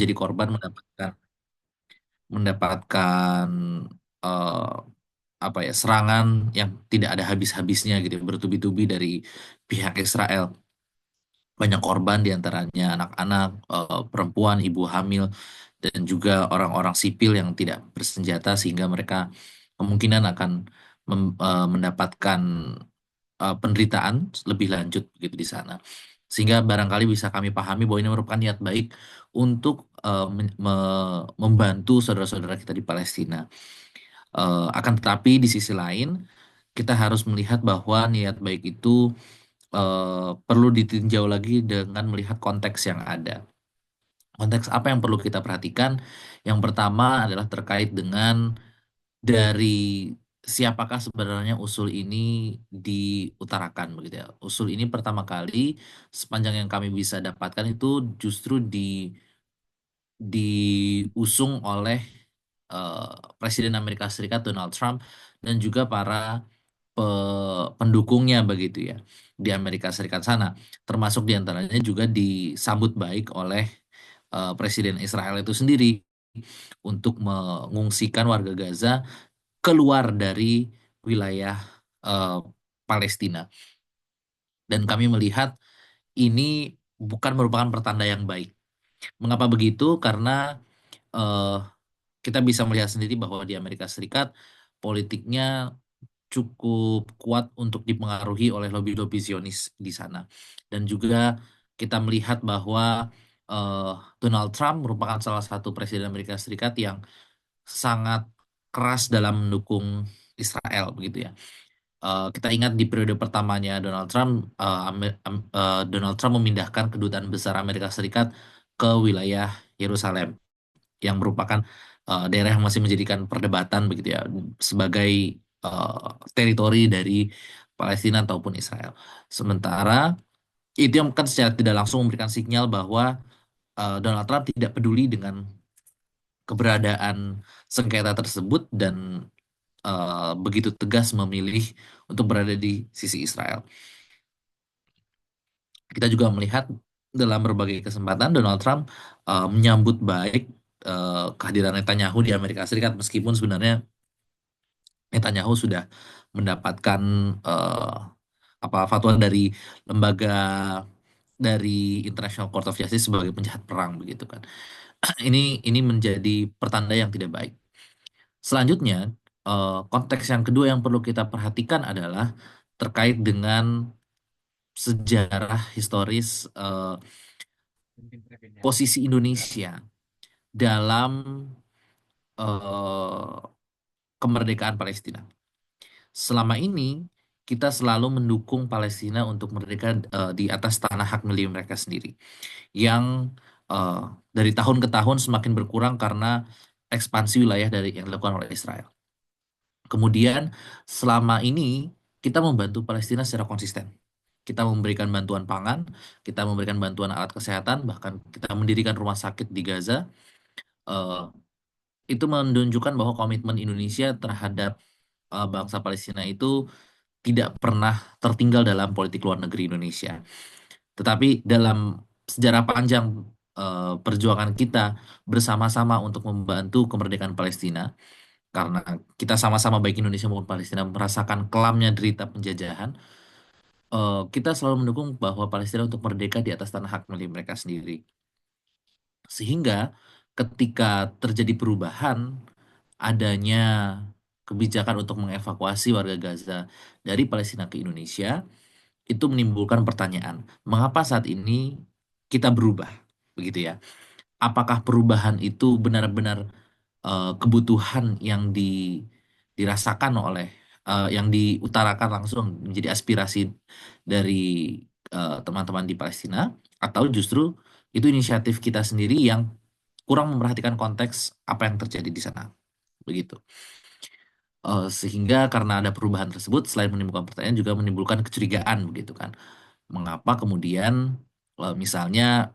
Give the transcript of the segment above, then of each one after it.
menjadi korban mendapatkan eh, apa ya serangan yang tidak ada habis-habisnya gitu ya, bertubi-tubi dari pihak Israel. Banyak korban diantaranya anak-anak, perempuan, ibu hamil, dan juga orang-orang sipil yang tidak bersenjata sehingga mereka kemungkinan akan mendapatkan penderitaan lebih lanjut begitu di sana. Sehingga barangkali bisa kami pahami bahwa ini merupakan niat baik untuk membantu saudara-saudara kita di Palestina. Akan tetapi di sisi lain kita harus melihat bahwa niat baik itu perlu ditinjau lagi dengan melihat konteks yang ada. Konteks apa yang perlu kita perhatikan? Yang pertama adalah terkait dengan dari siapakah sebenarnya usul ini diutarakan begitu ya. Usul ini pertama kali sepanjang yang kami bisa dapatkan itu justru diusung oleh eh, Presiden Amerika Serikat Donald Trump dan juga para pendukungnya begitu ya di Amerika Serikat sana, termasuk diantaranya juga disambut baik oleh Presiden Israel itu sendiri untuk mengungsikan warga Gaza keluar dari wilayah eh, Palestina. Dan kami melihat ini bukan merupakan pertanda yang baik. Mengapa begitu? Karena eh, kita bisa melihat sendiri bahwa di Amerika Serikat politiknya cukup kuat untuk dipengaruhi oleh lobby-lobby Zionis di sana. Dan juga kita melihat bahwa eh, Donald Trump merupakan salah satu presiden Amerika Serikat yang sangat keras dalam mendukung Israel begitu ya. Kita ingat di periode pertamanya Donald Trump, Donald Trump memindahkan kedutaan besar Amerika Serikat ke wilayah Yerusalem yang merupakan daerah yang masih menjadikan perdebatan begitu ya sebagai teritori dari Palestina ataupun Israel. Sementara itu yang kan secara tidak langsung memberikan sinyal bahwa Donald Trump tidak peduli dengan keberadaan sengketa tersebut dan begitu tegas memilih untuk berada di sisi Israel. Kita juga melihat dalam berbagai kesempatan Donald Trump menyambut baik kehadiran Netanyahu di Amerika Serikat meskipun sebenarnya Netanyahu sudah mendapatkan eh, apa fatwa dari lembaga dari International Court of Justice sebagai penjahat perang begitu kan. Ini menjadi pertanda yang tidak baik. Selanjutnya, konteks yang kedua yang perlu kita perhatikan adalah terkait dengan sejarah historis posisi Indonesia dalam eh, kemerdekaan Palestina. Selama ini kita selalu mendukung Palestina untuk merdeka di atas tanah hak milik mereka sendiri, yang eh, dari tahun ke tahun semakin berkurang karena ekspansi wilayah dari yang dilakukan oleh Israel. Kemudian selama ini kita membantu Palestina secara konsisten. Kita memberikan bantuan pangan, kita memberikan bantuan alat kesehatan, bahkan kita mendirikan rumah sakit di Gaza. Eh, itu menunjukkan bahwa komitmen Indonesia terhadap bangsa Palestina itu tidak pernah tertinggal dalam politik luar negeri Indonesia. Tetapi dalam sejarah panjang perjuangan kita bersama-sama untuk membantu kemerdekaan Palestina, karena kita sama-sama baik Indonesia maupun Palestina merasakan kelamnya derita penjajahan, kita selalu mendukung bahwa Palestina untuk merdeka di atas tanah hak milik mereka sendiri. Sehingga ketika terjadi perubahan, adanya kebijakan untuk mengevakuasi warga Gaza dari Palestina ke Indonesia, itu menimbulkan pertanyaan, mengapa saat ini kita berubah? Begitu ya. Apakah perubahan itu benar-benar kebutuhan yang dirasakan oleh yang diutarakan langsung menjadi aspirasi dari teman-teman di Palestina, atau justru itu inisiatif kita sendiri yang kurang memperhatikan konteks apa yang terjadi di sana, begitu. Sehingga karena ada perubahan tersebut, selain menimbulkan pertanyaan juga menimbulkan kecurigaan, begitu kan? Mengapa kemudian misalnya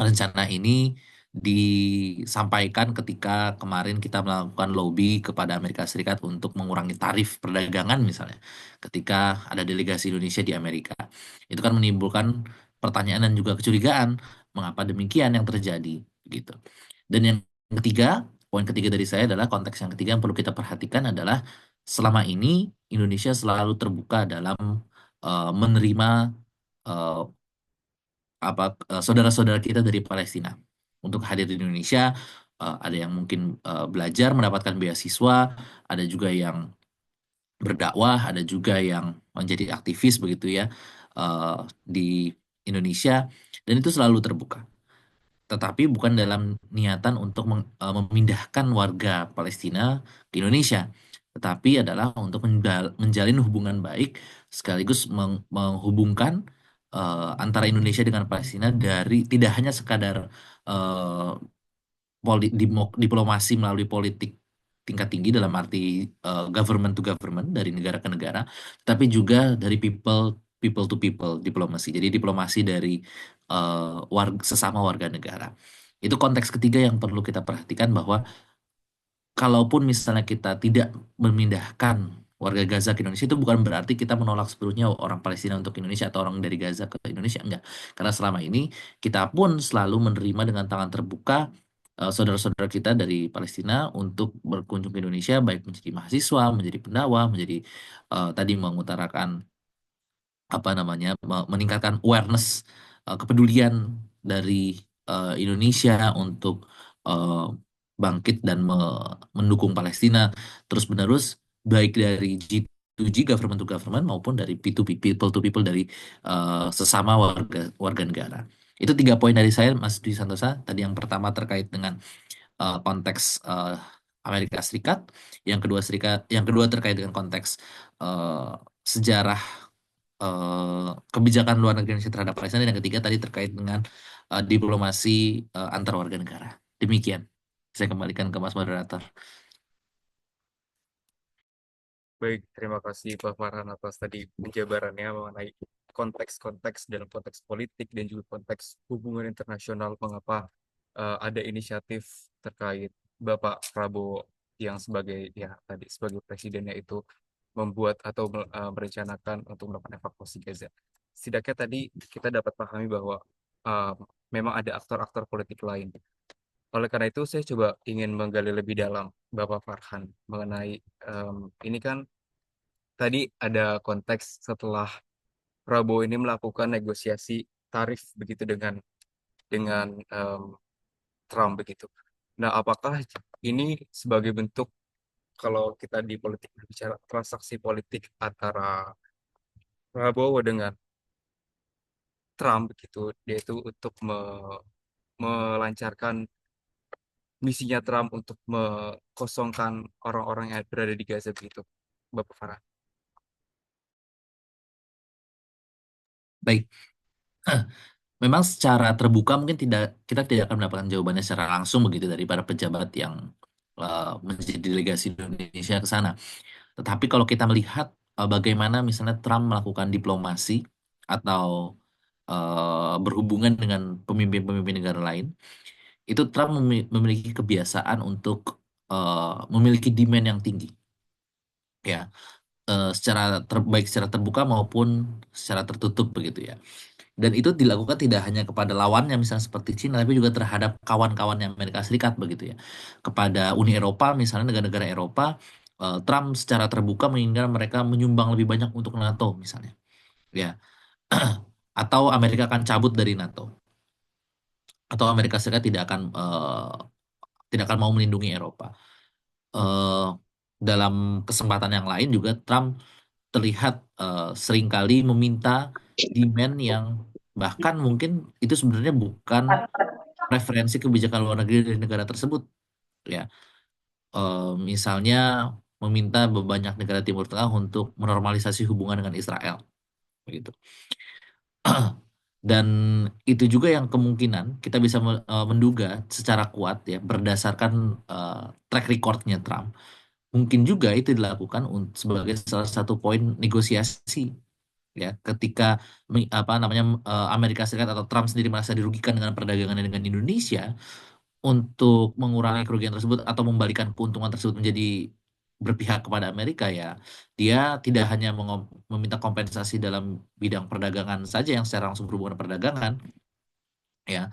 rencana ini disampaikan ketika kemarin kita melakukan lobby kepada Amerika Serikat untuk mengurangi tarif perdagangan misalnya, ketika ada delegasi Indonesia di Amerika. Itu kan menimbulkan pertanyaan dan juga kecurigaan, mengapa demikian yang terjadi gitu. Dan yang ketiga, poin ketiga dari saya adalah konteks yang ketiga yang perlu kita perhatikan adalah selama ini Indonesia selalu terbuka dalam menerima eh, saudara-saudara kita dari Palestina untuk hadir di Indonesia. Ada yang mungkin belajar mendapatkan beasiswa, ada juga yang berdakwah, ada juga yang menjadi aktivis begitu ya eh, di Indonesia, dan itu selalu terbuka. Tetapi bukan dalam niatan untuk memindahkan warga Palestina ke Indonesia, tetapi adalah untuk menjalin hubungan baik sekaligus menghubungkan antara Indonesia dengan Palestina dari tidak hanya sekadar eh, diplomasi melalui politik tingkat tinggi dalam arti government to government dari negara ke negara, tapi juga dari people to people diplomasi. Jadi diplomasi dari sesama warga negara. Itu konteks ketiga yang perlu kita perhatikan bahwa kalaupun misalnya kita tidak memindahkan warga Gaza ke Indonesia itu bukan berarti kita menolak sepenuhnya orang Palestina untuk Indonesia atau orang dari Gaza ke Indonesia, enggak. Karena selama ini kita pun selalu menerima dengan tangan terbuka saudara-saudara kita dari Palestina untuk berkunjung ke Indonesia, baik menjadi mahasiswa, menjadi pendakwah, menjadi tadi mengutarakan apa namanya meningkatkan awareness, kepedulian dari Indonesia untuk eh, bangkit dan mendukung Palestina terus menerus, baik dari G2G government to government maupun dari P2P people to people dari sesama warga warga negara. Itu tiga poin dari saya, Mas Dwi Santosa. Tadi yang pertama terkait dengan konteks Amerika Serikat, yang kedua terkait dengan konteks sejarah kebijakan luar negeri Indonesia terhadap Palestina, dan yang ketiga tadi terkait dengan diplomasi antar warga negara. Demikian. Saya kembalikan ke Mas Moderator. Baik, terima kasih Pak Farhan atas tadi penjabarannya mengenai konteks-konteks dalam konteks politik dan juga konteks hubungan internasional mengapa ada inisiatif terkait Bapak Prabowo yang sebagai ya tadi sebagai presidennya itu membuat atau merencanakan untuk melakukan evakuasi Gaza. Setidaknya tadi kita dapat pahami bahwa uh, memang ada aktor-aktor politik lain. Oleh karena itu, saya coba ingin menggali lebih dalam Bapak Farhan mengenai ini kan tadi ada konteks setelah Prabowo ini melakukan negosiasi tarif begitu dengan Trump begitu. Nah, apakah ini sebagai bentuk kalau kita di politik berbicara transaksi politik antara Prabowo dengan Trump begitu, dia itu untuk melancarkan misinya Trump untuk mengosongkan orang-orang yang berada di Gaza begitu, Bapak Farah. Baik. Memang secara terbuka mungkin kita tidak akan mendapatkan jawabannya secara langsung begitu dari para pejabat yang menjadi delegasi Indonesia ke sana. Tetapi kalau kita melihat bagaimana misalnya Trump melakukan diplomasi atau berhubungan dengan pemimpin-pemimpin negara lain, itu Trump memiliki kebiasaan untuk memiliki demand yang tinggi, ya, baik secara terbuka maupun secara tertutup begitu ya. Dan itu dilakukan tidak hanya kepada lawannya misalnya seperti Cina, tapi juga terhadap kawan-kawannya Amerika Serikat begitu ya. Kepada Uni Eropa misalnya, negara-negara Eropa, Trump secara terbuka menginginkan mereka menyumbang lebih banyak untuk NATO misalnya, ya. Atau Amerika akan cabut dari NATO, atau Amerika Serikat tidak akan mau melindungi Eropa. Eh, Dalam kesempatan yang lain juga Trump terlihat seringkali meminta demand yang bahkan mungkin itu sebenarnya bukan preferensi kebijakan luar negeri dari negara tersebut, ya. Misalnya meminta banyak negara Timur Tengah untuk menormalisasi hubungan dengan Israel begitu. Dan itu juga yang kemungkinan kita bisa menduga secara kuat ya berdasarkan track recordnya Trump. Mungkin juga itu dilakukan sebagai salah satu poin negosiasi, ya, ketika apa namanya Amerika Serikat atau Trump sendiri merasa dirugikan dengan perdagangannya dengan Indonesia. Untuk mengurangi kerugian tersebut atau membalikan keuntungan tersebut menjadi berpihak kepada Amerika, ya, dia tidak hanya meminta kompensasi dalam bidang perdagangan saja yang secara langsung berhubungan dengan perdagangan, ya,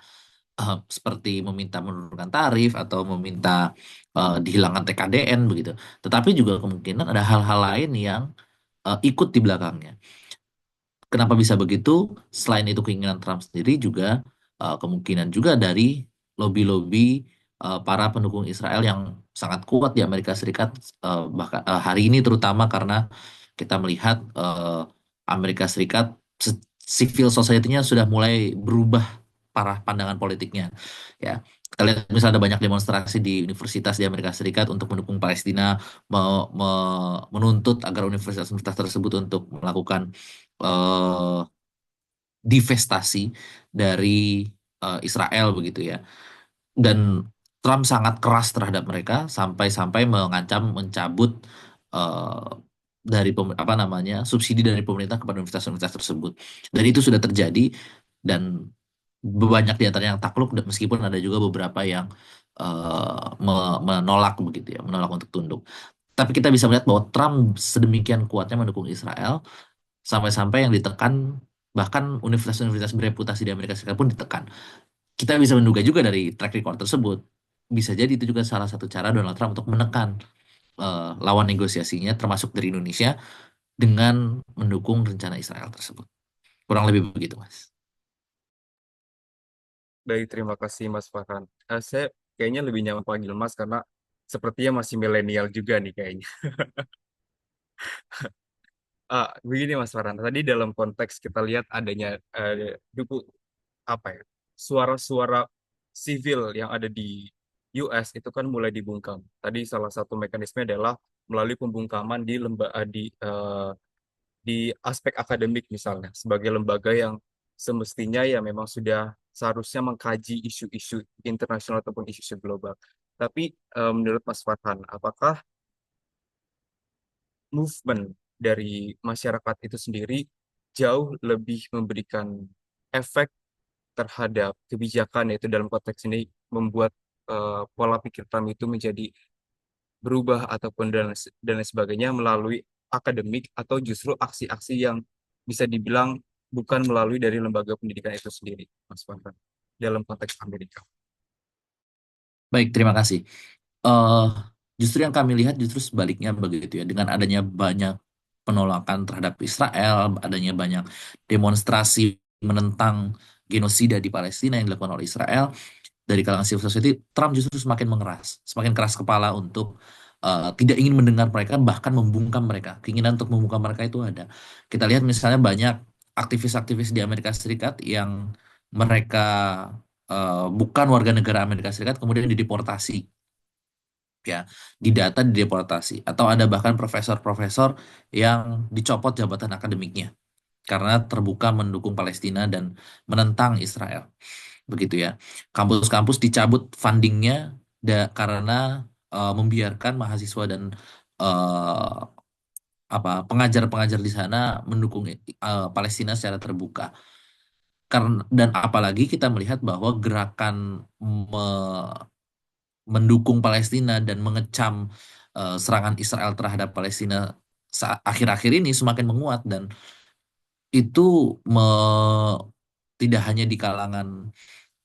seperti meminta menurunkan tarif atau meminta dihilangkan TKDN begitu. Tetapi juga kemungkinan ada hal-hal lain yang ikut di belakangnya. Kenapa bisa begitu? Selain itu keinginan Trump sendiri juga kemungkinan juga dari lobby-lobby para pendukung Israel yang sangat kuat di Amerika Serikat, bahkan hari ini terutama karena kita melihat Amerika Serikat civil society-nya sudah mulai berubah parah pandangan politiknya, ya. Kita lihat misalnya ada banyak demonstrasi di universitas di Amerika Serikat untuk mendukung Palestina, menuntut agar universitas-universitas tersebut untuk melakukan eh, divestasi dari Israel begitu ya. Dan Trump sangat keras terhadap mereka sampai-sampai mengancam mencabut eh, dari apa namanya subsidi dari pemerintah kepada universitas-universitas tersebut. Dan itu sudah terjadi dan banyak di antaranya yang takluk dan meskipun ada juga beberapa yang menolak begitu ya, menolak untuk tunduk. Tapi kita bisa melihat bahwa Trump sedemikian kuatnya mendukung Israel sampai-sampai yang ditekan bahkan universitas-universitas bereputasi di Amerika Serikat pun ditekan. Kita bisa menduga juga dari track record tersebut bisa jadi itu juga salah satu cara Donald Trump untuk menekan lawan negosiasinya termasuk dari Indonesia dengan mendukung rencana Israel tersebut. Kurang lebih begitu, Mas. Baik, terima kasih Mas Farhan. Saya kayaknya lebih nyaman panggil Mas karena sepertinya masih milenial juga nih kayaknya. Begini Mas Farhan, tadi dalam konteks kita lihat adanya duku apa ya, suara-suara sivil yang ada di US itu kan mulai dibungkam. Tadi salah satu mekanisme adalah melalui pembungkaman di di aspek akademik misalnya, sebagai lembaga yang semestinya ya memang sudah seharusnya mengkaji isu-isu internasional ataupun isu-isu global. Tapi menurut Mas Farhan, apakah movement dari masyarakat itu sendiri jauh lebih memberikan efek terhadap kebijakan, yaitu dalam konteks ini membuat pola pikir Trump itu menjadi berubah ataupun dan lain sebagainya melalui akademik atau justru aksi-aksi yang bisa dibilang bukan melalui dari lembaga pendidikan itu sendiri, Mas Farhan, dalam konteks Amerika. Baik, terima kasih. eh Justru yang kami lihat justru sebaliknya begitu ya. Dengan adanya banyak penolakan terhadap Israel, adanya banyak demonstrasi menentang genosida di Palestina yang dilakukan oleh Israel dari kalangan civil society, Trump justru semakin mengeras, semakin keras kepala untuk tidak ingin mendengar mereka, bahkan membungkam mereka. Keinginan untuk membungkam mereka itu ada. Kita lihat misalnya banyak aktivis-aktivis di Amerika Serikat yang mereka bukan warga negara Amerika Serikat kemudian dideportasi ya, didata dideportasi atau ada bahkan profesor-profesor yang dicopot jabatan akademiknya karena terbuka mendukung Palestina dan menentang Israel begitu ya. Kampus-kampus dicabut fundingnya karena membiarkan mahasiswa dan eh, apa pengajar-pengajar di sana mendukung Palestina secara terbuka. Karena dan apalagi kita melihat bahwa gerakan mendukung Palestina dan mengecam serangan Israel terhadap Palestina akhir-akhir ini semakin menguat dan itu tidak hanya di kalangan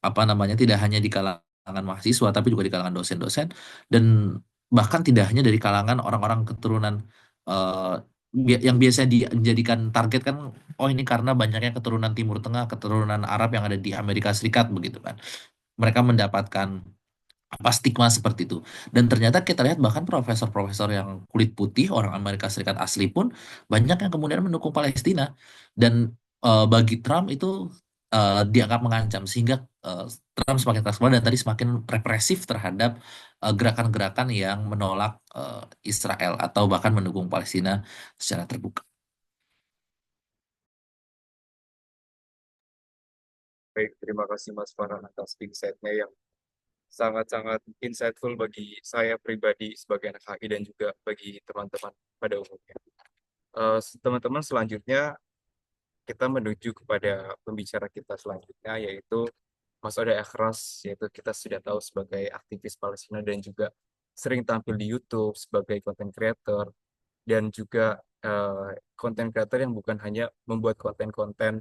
apa namanya tidak hanya di kalangan mahasiswa tapi juga di kalangan dosen-dosen dan bahkan tidak hanya dari kalangan orang-orang keturunan eh, yang biasa dijadikan target kan, oh ini karena banyaknya keturunan Timur Tengah, keturunan Arab yang ada di Amerika Serikat begitu kan, mereka mendapatkan apa stigma seperti itu. Dan ternyata kita lihat bahkan profesor-profesor yang kulit putih, orang Amerika Serikat asli pun banyak yang kemudian mendukung Palestina. Dan bagi Trump itu dianggap mengancam sehingga eh, Trump semakin keras kepala dan tadi semakin represif terhadap gerakan-gerakan yang menolak Israel atau bahkan mendukung Palestina secara terbuka. Baik, terima kasih Mas Farhan atas insight-nya yang sangat-sangat insightful bagi saya pribadi sebagai anak HI dan juga bagi teman-teman pada umumnya. Teman-teman, selanjutnya kita menuju kepada pembicara kita selanjutnya, yaitu Mas Oda Akhras, yaitu kita sudah tahu sebagai aktivis Palestina dan juga sering tampil di YouTube sebagai content creator dan juga content creator yang bukan hanya membuat konten-konten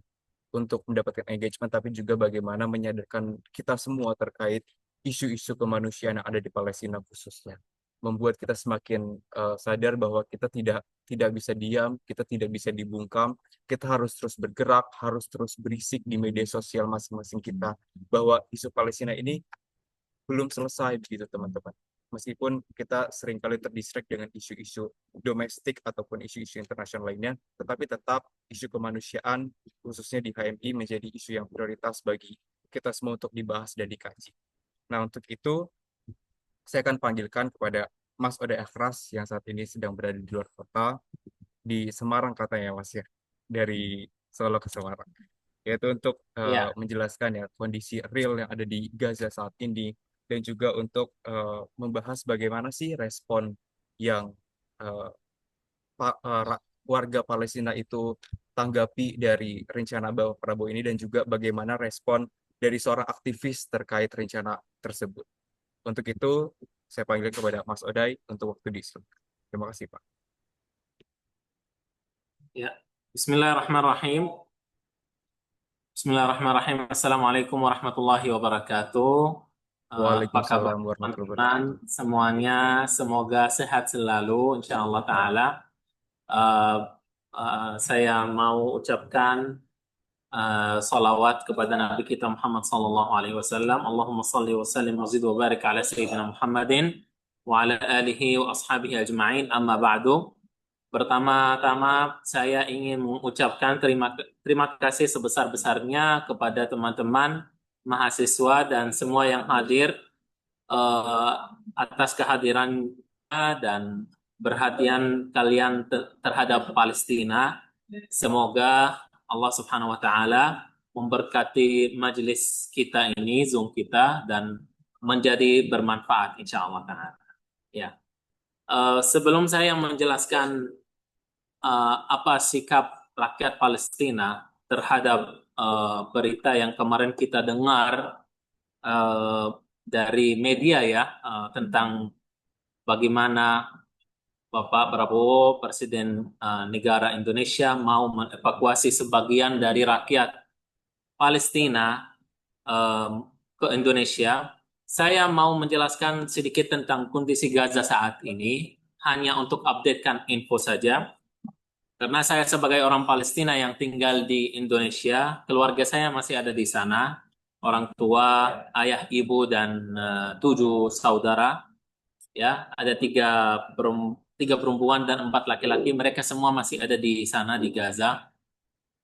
untuk mendapatkan engagement, tapi juga bagaimana menyadarkan kita semua terkait isu-isu kemanusiaan yang ada di Palestina khususnya. Membuat kita semakin sadar bahwa kita tidak bisa diam, kita tidak bisa dibungkam, kita harus terus bergerak, harus terus berisik di media sosial masing-masing kita bahwa isu Palestina ini belum selesai begitu teman-teman. Meskipun kita seringkali terdistract dengan isu-isu domestik ataupun isu-isu internasional lainnya, tetapi tetap isu kemanusiaan khususnya di HMI menjadi isu yang prioritas bagi kita semua untuk dibahas dan dikaji. Nah, untuk itu saya akan panggilkan kepada Mas Oday Akhras yang saat ini sedang berada di luar kota, di Semarang katanya Mas ya, dari Solo ke Semarang. Yaitu untuk Ya, menjelaskan ya kondisi real yang ada di Gaza saat ini, dan juga untuk membahas bagaimana sih respon yang eh, warga Palestina itu tanggapi dari rencana Bapak Prabowo ini, dan juga bagaimana respon dari seorang aktivis terkait rencana tersebut. Untuk itu, saya panggil kepada Mas Oday untuk waktu diisi. Terima kasih, Pak. ya. Bismillahirrahmanirrahim. Bismillahirrahmanirrahim. Assalamualaikum warahmatullahi wabarakatuh. Apa kabar Waalaikumsalam warahmatullahi teman-teman wabarakatuh. semuanya? Semoga sehat selalu, insya Allah Ta'ala. Eh, saya mau ucapkan salawat kepada Nabi kita Muhammad sallallahu alaihi wasallam. Allahumma salli wa sallim wa zid wa barik ala sayyidina Muhammadin wa ala alihi wa ashabihi ajma'in. Amma ba'du. Pertama-tama saya ingin mengucapkan terima kasih sebesar-besarnya kepada teman-teman mahasiswa dan semua yang hadir eh, atas kehadirannya dan perhatian kalian terhadap Palestina. Semoga Allah Subhanahu wa taala memberkati majelis kita ini, Zoom kita, dan menjadi bermanfaat insya Allah taala. Ya. Sebelum saya menjelaskan apa sikap rakyat Palestina terhadap berita yang kemarin kita dengar eh, dari media ya, tentang bagaimana Bapak Prabowo, Presiden negara Indonesia, mau mengevakuasi sebagian dari rakyat Palestina eh, ke Indonesia. Saya mau menjelaskan sedikit tentang kondisi Gaza saat ini, hanya untuk updatekan info saja. Karena saya sebagai orang Palestina yang tinggal di Indonesia, keluarga saya masih ada di sana. Orang tua, ayah, ibu, dan 7 saudara. Ya, ada tiga perempuan dan 4 laki-laki. Mereka semua masih ada di sana di Gaza.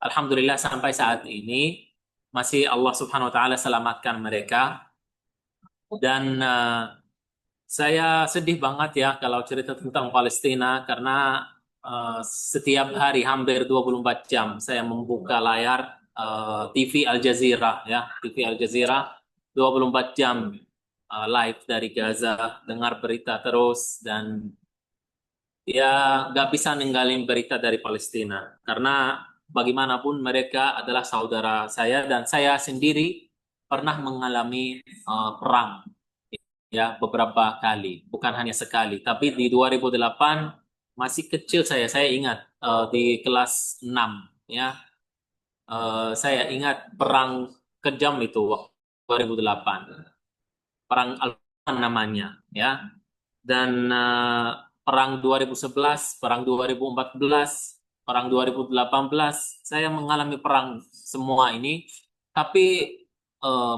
Alhamdulillah sampai saat ini masih Allah Subhanahu Wa Taala selamatkan mereka. Dan saya sedih banget ya kalau cerita tentang Palestina karena setiap hari hampir 24 jam saya membuka layar TV Al Jazeera ya, TV Al Jazeera 24 jam live dari Gaza, dengar berita terus dan ya nggak bisa ninggalin berita dari Palestina karena bagaimanapun mereka adalah saudara saya dan saya sendiri pernah mengalami perang ya beberapa kali, bukan hanya sekali. Tapi di 2008 masih kecil saya ingat di kelas 6 ya. Saya ingat perang kejam itu waktu 2008. Perang Al namanya ya. Dan perang 2011, perang 2014, perang 2018 saya mengalami perang semua ini. Tapi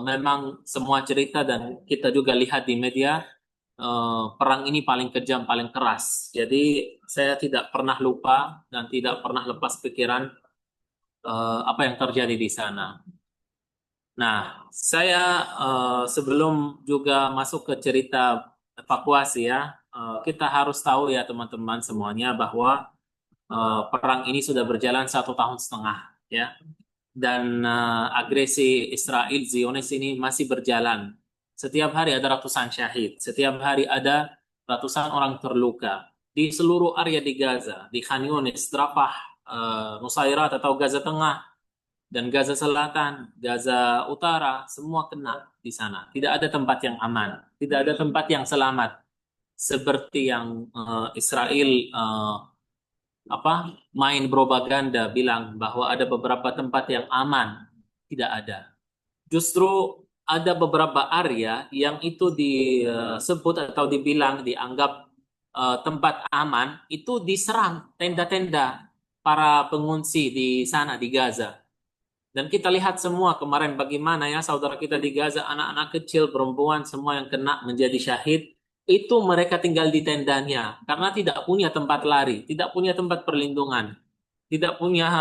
memang semua cerita dan kita juga lihat di media perang ini paling kejam, paling keras. Jadi saya tidak pernah lupa dan tidak pernah lepas pikiran apa yang terjadi di sana. Nah, saya sebelum juga masuk ke cerita evakuasi ya, kita harus tahu ya teman-teman semuanya bahwa perang ini sudah berjalan 1 tahun setengah ya, dan agresi Israel Zionis ini masih berjalan. Setiap hari ada ratusan syahid, setiap hari ada ratusan orang terluka di seluruh area di Gaza, di Khan Yunis, Rafah, Nusairat atau Gaza Tengah dan Gaza Selatan, Gaza Utara, semua kena di sana. Tidak ada tempat yang aman, tidak ada tempat yang selamat seperti yang Israel main propaganda bilang bahwa ada beberapa tempat yang aman. Tidak ada. Justru ada beberapa area yang itu disebut atau dianggap tempat aman, itu diserang tenda-tenda para pengungsi di sana di Gaza. Dan kita lihat semua kemarin bagaimana ya saudara kita di Gaza, anak-anak kecil, perempuan, semua yang kena menjadi syahid. Itu mereka tinggal di tendanya karena tidak punya tempat lari, tidak punya tempat perlindungan, tidak punya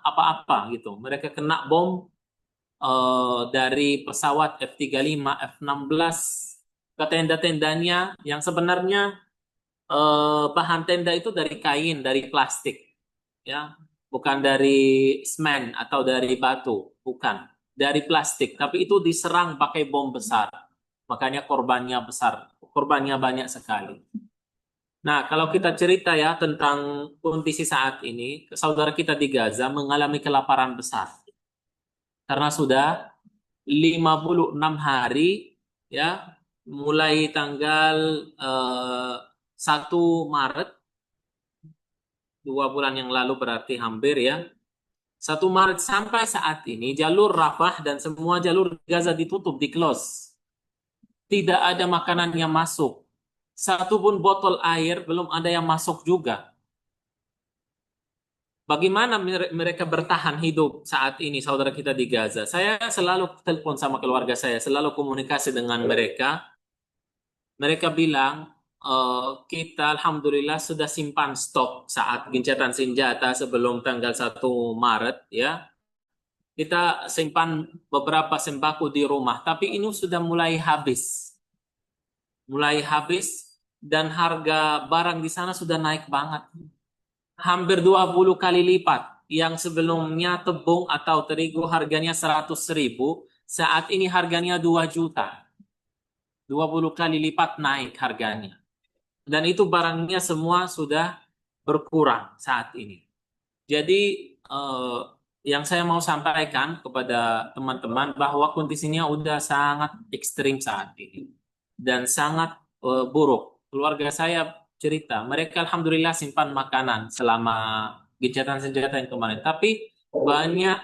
apa-apa gitu. Mereka kena bom dari pesawat F-35, F-16 ke tenda-tendanya yang sebenarnya bahan tenda itu dari kain, dari plastik, ya, bukan dari semen atau dari batu, bukan, dari plastik. Tapi itu diserang pakai bom besar, makanya korbannya besar, korbannya banyak sekali. Nah, kalau kita cerita ya tentang kondisi saat ini, saudara kita di Gaza mengalami kelaparan besar karena sudah 56 hari ya, mulai tanggal 1 Maret, 2 bulan yang lalu berarti hampir ya. 1 Maret sampai saat ini jalur Rafah dan semua jalur Gaza ditutup, di close. Tidak ada makanan yang masuk. Satu pun botol air belum ada yang masuk juga. Bagaimana mereka bertahan hidup saat ini, saudara kita di Gaza? Saya selalu telepon sama keluarga saya, selalu komunikasi dengan mereka. Mereka bilang, kita alhamdulillah sudah simpan stok saat gencatan senjata sebelum tanggal 1 Maret ya. Kita simpan beberapa sembako di rumah, tapi ini sudah mulai habis. Mulai habis dan harga barang di sana sudah naik banget. Hampir 20 kali lipat. Yang sebelumnya tepung atau terigu harganya 100.000, saat ini harganya 2 juta. 20 kali lipat naik harganya. Dan itu barangnya semua sudah berkurang saat ini. Jadi yang saya mau sampaikan kepada teman-teman bahwa kondisinya udah sangat ekstrim saat ini dan sangat buruk. Keluarga saya cerita, mereka alhamdulillah simpan makanan selama gencatan senjata yang kemarin. Tapi banyak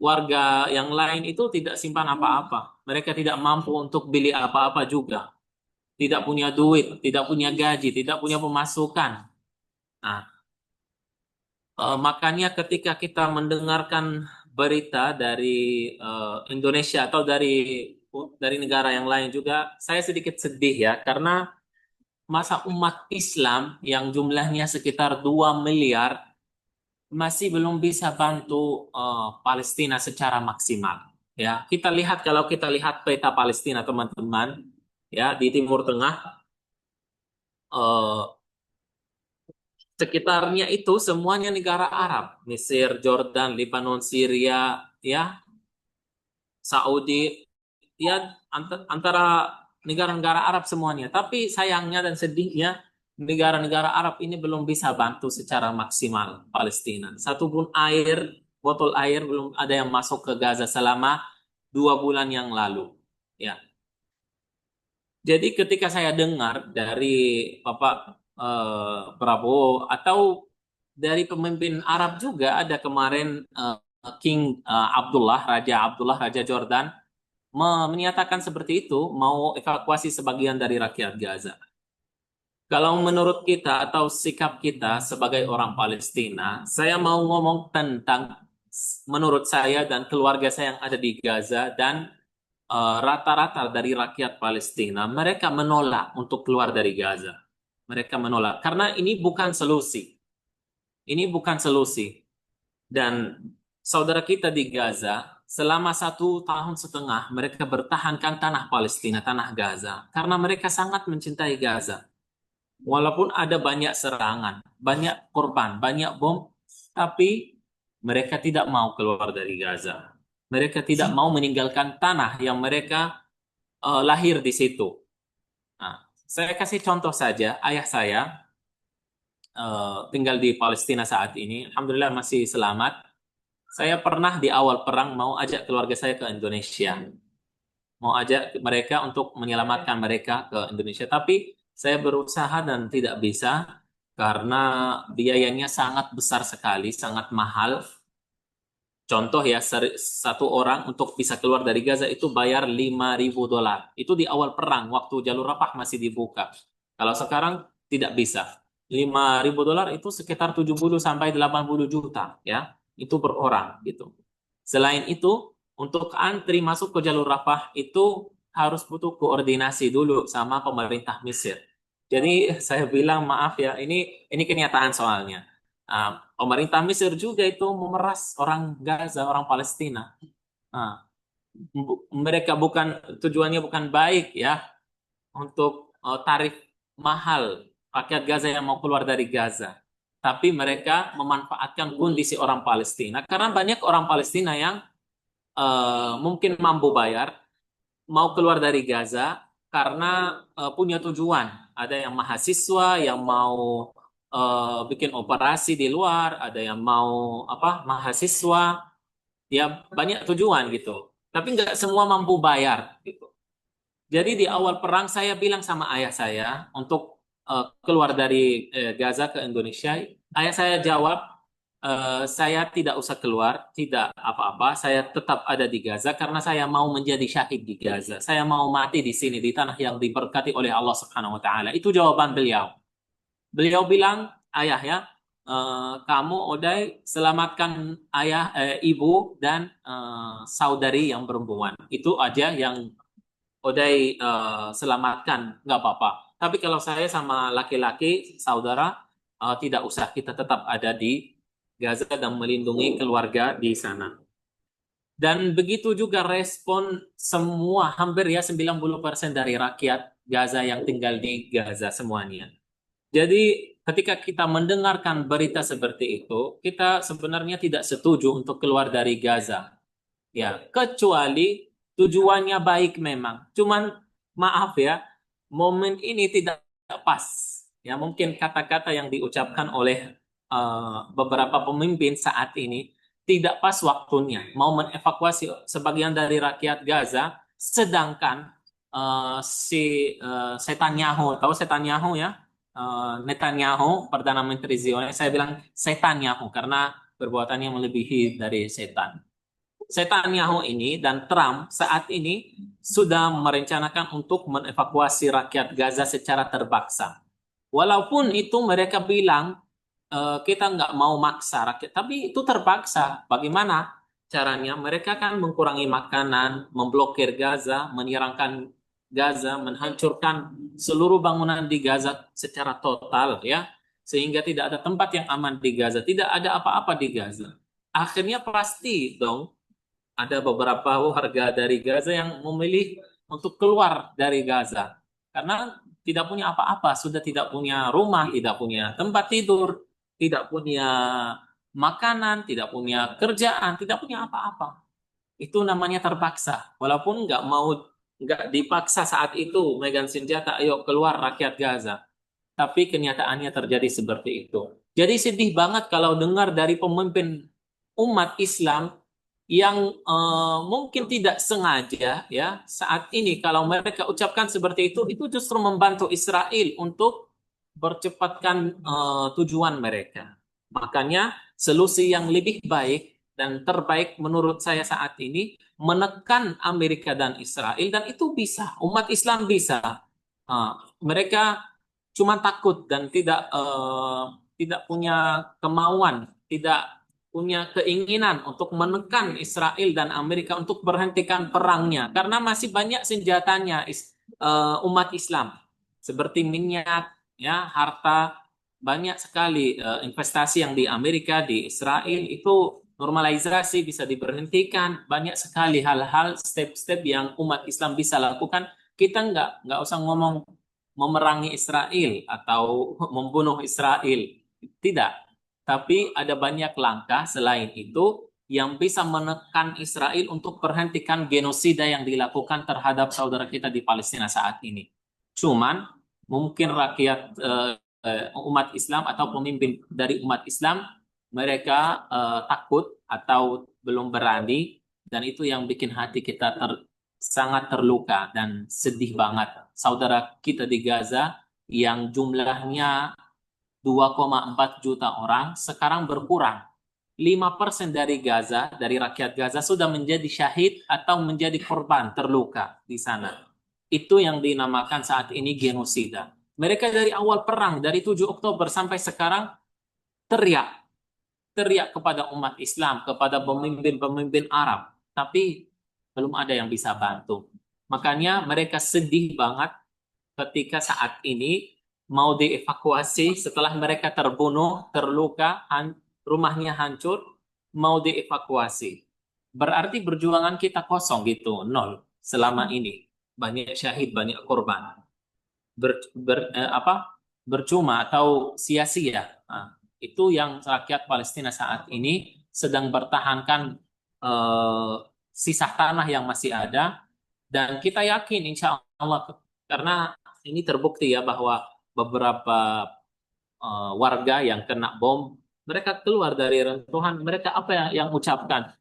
warga yang lain itu tidak simpan apa-apa. Mereka tidak mampu untuk beli apa-apa juga. Tidak punya duit, tidak punya gaji, tidak punya pemasukan. Nah, makanya ketika kita mendengarkan berita dari Indonesia atau dari negara yang lain juga, saya sedikit sedih ya, karena masa umat Islam yang jumlahnya sekitar 2 miliar masih belum bisa bantu Palestina secara maksimal. Ya, kalau kita lihat peta Palestina teman-teman, ya di Timur Tengah, eh, sekitarnya itu semuanya negara Arab, Mesir, Jordan, Lebanon, Syria, ya, Saudi, ya antara negara-negara Arab semuanya. Tapi sayangnya dan sedihnya negara-negara Arab ini belum bisa bantu secara maksimal Palestina. Satu pun botol air belum ada yang masuk ke Gaza selama 2 bulan yang lalu. Ya. Jadi ketika saya dengar dari Bapak Prabowo atau dari pemimpin Arab juga, ada kemarin King Abdullah, Raja Jordan menyatakan seperti itu, mau evakuasi sebagian dari rakyat Gaza. Kalau menurut kita atau sikap kita sebagai orang Palestina, saya mau ngomong tentang menurut saya dan keluarga saya yang ada di Gaza dan rata-rata dari rakyat Palestina, mereka menolak untuk keluar dari Gaza. Mereka menolak karena ini bukan solusi. Ini bukan solusi. Dan saudara kita di Gaza, selama 1 tahun setengah, mereka bertahankan tanah Palestina, tanah Gaza, karena mereka sangat mencintai Gaza. Walaupun ada banyak serangan, banyak korban, banyak bom, tapi mereka tidak mau keluar dari Gaza. Mereka tidak mau meninggalkan tanah yang mereka lahir di situ. Nah, saya kasih contoh saja, ayah saya tinggal di Palestina saat ini, alhamdulillah masih selamat. Saya pernah di awal perang mau ajak keluarga saya ke Indonesia, mau ajak mereka untuk menyelamatkan mereka ke Indonesia, tapi saya berusaha dan tidak bisa. karena biayanya sangat besar sekali, sangat mahal. Contoh ya, satu orang untuk bisa keluar dari Gaza itu bayar $5.000. Itu di awal perang, waktu jalur Rafah masih dibuka. Kalau sekarang tidak bisa. $5.000 itu sekitar 70 sampai 80 juta ya. Itu per orang gitu. Selain itu, untuk antri masuk ke jalur Rafah itu harus butuh koordinasi dulu sama pemerintah Mesir. Jadi saya bilang maaf ya, ini kenyataan soalnya. Pemerintah Mesir juga itu memeras orang Gaza, orang Palestina. Nah, mereka tujuannya bukan baik ya untuk tarif mahal rakyat Gaza yang mau keluar dari Gaza. Tapi mereka memanfaatkan kondisi orang Palestina karena banyak orang Palestina yang mungkin mampu bayar mau keluar dari Gaza karena punya tujuan. Ada yang mahasiswa yang mau bikin operasi di luar, ada yang mau mahasiswa, ya banyak tujuan gitu. Tapi nggak semua mampu bayar gitu. Jadi di awal perang saya bilang sama ayah saya untuk keluar dari Gaza ke Indonesia. Ayah saya jawab, saya tidak usah keluar, tidak apa-apa. Saya tetap ada di Gaza karena saya mau menjadi syahid di Gaza. Saya mau mati di sini di tanah yang diberkati oleh Allah Subhanahu Wa Taala. Itu jawaban beliau. Beliau bilang, ayah ya, kamu Oday selamatkan ibu dan saudari yang perempuan. Itu aja yang Oday selamatkan, nggak apa-apa. Tapi kalau saya sama laki-laki, saudara, tidak usah. Kita tetap ada di Gaza dan melindungi keluarga di sana. Dan begitu juga respon semua, hampir ya 90% dari rakyat Gaza yang tinggal di Gaza semuanya. Jadi ketika kita mendengarkan berita seperti itu, kita sebenarnya tidak setuju untuk keluar dari Gaza. Ya, kecuali tujuannya baik memang. Cuman maaf ya, momen ini tidak pas. Ya, mungkin kata-kata yang diucapkan oleh beberapa pemimpin saat ini tidak pas waktunya. Mau mengevakuasi sebagian dari rakyat Gaza, sedangkan Netanyahu, tahu Netanyahu ya? Netanyahu, Perdana Menteri Zionis, saya bilang Netanyahu karena perbuatannya melebihi dari setan. Netanyahu ini dan Trump saat ini sudah merencanakan untuk mengevakuasi rakyat Gaza secara terpaksa. Walaupun itu mereka bilang kita nggak mau maksa rakyat, tapi itu terpaksa. Bagaimana caranya? Mereka kan mengurangi makanan, memblokir Gaza, menyerangkan Gaza, menghancurkan seluruh bangunan di Gaza secara total ya, sehingga tidak ada tempat yang aman di Gaza, tidak ada apa-apa di Gaza. Akhirnya pasti dong ada beberapa warga dari Gaza yang memilih untuk keluar dari Gaza karena tidak punya apa-apa, sudah tidak punya rumah, tidak punya tempat tidur, tidak punya makanan, tidak punya kerjaan, tidak punya apa-apa. Itu namanya terpaksa. Walaupun nggak dipaksa saat itu megang senjata, ayo keluar rakyat Gaza. Tapi kenyataannya terjadi seperti itu. Jadi sedih banget kalau dengar dari pemimpin umat Islam yang mungkin tidak sengaja ya saat ini kalau mereka ucapkan seperti itu justru membantu Israel untuk percepatkan tujuan mereka. Makanya solusi yang lebih baik dan terbaik menurut saya saat ini menekan Amerika dan Israel dan itu bisa, umat Islam bisa. Mereka cuma takut dan tidak punya kemauan, tidak punya keinginan untuk menekan Israel dan Amerika untuk berhentikan perangnya karena masih banyak senjatanya umat Islam seperti minyak, ya, harta, banyak sekali investasi yang di Amerika, di Israel itu normalisasi bisa diberhentikan, banyak sekali hal-hal step-step yang umat Islam bisa lakukan. Kita nggak usah ngomong memerangi Israel atau membunuh Israel, tidak. Tapi ada banyak langkah selain itu yang bisa menekan Israel untuk berhentikan genosida yang dilakukan terhadap saudara kita di Palestina saat ini. Cuman mungkin rakyat umat Islam atau pemimpin dari umat Islam mereka takut atau belum berani dan itu yang bikin hati kita sangat terluka dan sedih banget. Saudara kita di Gaza yang jumlahnya 2,4 juta orang, sekarang berkurang. 5% dari Gaza, dari rakyat Gaza sudah menjadi syahid atau menjadi korban terluka di sana. Itu yang dinamakan saat ini genosida. Mereka dari awal perang, dari 7 Oktober sampai sekarang teriak kepada umat Islam, kepada pemimpin-pemimpin Arab, tapi belum ada yang bisa bantu. Makanya mereka sedih banget ketika saat ini mau dievakuasi setelah mereka terbunuh, terluka, rumahnya hancur, mau dievakuasi. Berarti perjuangan kita kosong gitu, nol selama ini. Banyak syahid, banyak korban. Bercuma atau sia-sia. Nah, itu yang rakyat Palestina saat ini sedang bertahankan sisa tanah yang masih ada, dan kita yakin insya Allah, karena ini terbukti ya bahwa beberapa warga yang kena bom, mereka keluar dari rentuhan, mereka apa yang ucapkan?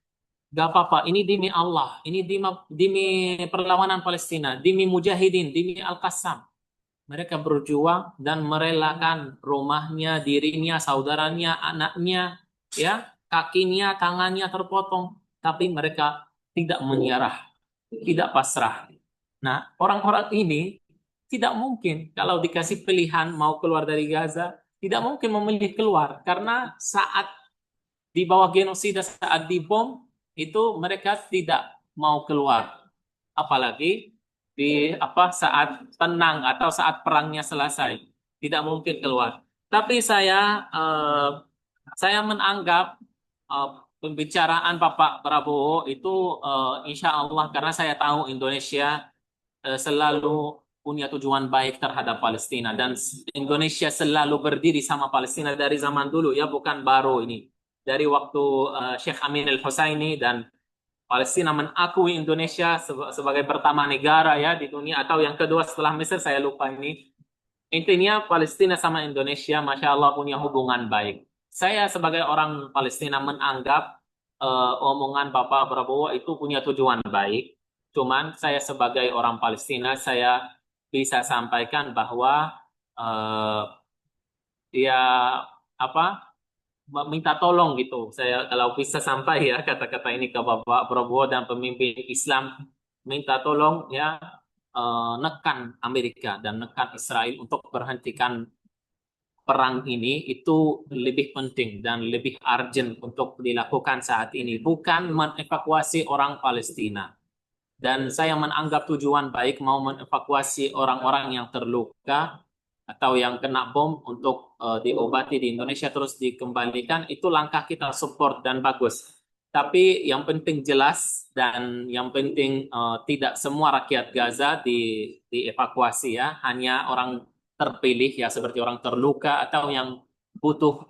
Gak apa-apa, ini demi Allah, ini demi perlawanan Palestina, demi mujahidin, demi Al-Qassam. Mereka berjuang dan merelakan rumahnya, dirinya, saudaranya, anaknya, ya, kakinya, tangannya terpotong, tapi mereka tidak menyerah, tidak pasrah. Nah, orang-orang ini tidak mungkin kalau dikasih pilihan mau keluar dari Gaza, tidak mungkin memilih keluar karena saat di bawah genosida, saat dibom itu mereka tidak mau keluar. Apalagi saat tenang atau saat perangnya selesai, tidak mungkin keluar. Tapi saya menganggap pembicaraan Bapak Prabowo itu insya Allah, karena saya tahu Indonesia selalu punya tujuan baik terhadap Palestina, dan Indonesia selalu berdiri sama Palestina dari zaman dulu ya, bukan baru ini. Dari waktu Sheikh Amin al-Husaini, dan Palestina mengakui Indonesia sebagai pertama negara ya di dunia, atau yang kedua setelah Mesir, saya lupa ini. Intinya Palestina sama Indonesia Masya Allah punya hubungan baik. Saya sebagai orang Palestina menganggap omongan Bapak Prabowo itu punya tujuan baik. Cuman saya sebagai orang Palestina, saya bisa sampaikan bahwa eh, ya apa minta tolong gitu. Saya kalau bisa sampai ya kata-kata ini ke Bapak Prabowo dan pemimpin Islam, minta tolong ya nekan Amerika dan nekan Israel untuk berhentikan perang ini. Itu lebih penting dan lebih urgent untuk dilakukan saat ini, bukan mengevakuasi orang Palestina. Dan saya menganggap tujuan baik mau mengevakuasi orang-orang yang terluka atau yang kena bom untuk diobati di Indonesia terus dikembalikan, itu langkah kita support dan bagus. Tapi yang penting jelas, dan yang penting tidak semua rakyat Gaza dievakuasi ya, hanya orang terpilih ya, seperti orang terluka atau yang butuh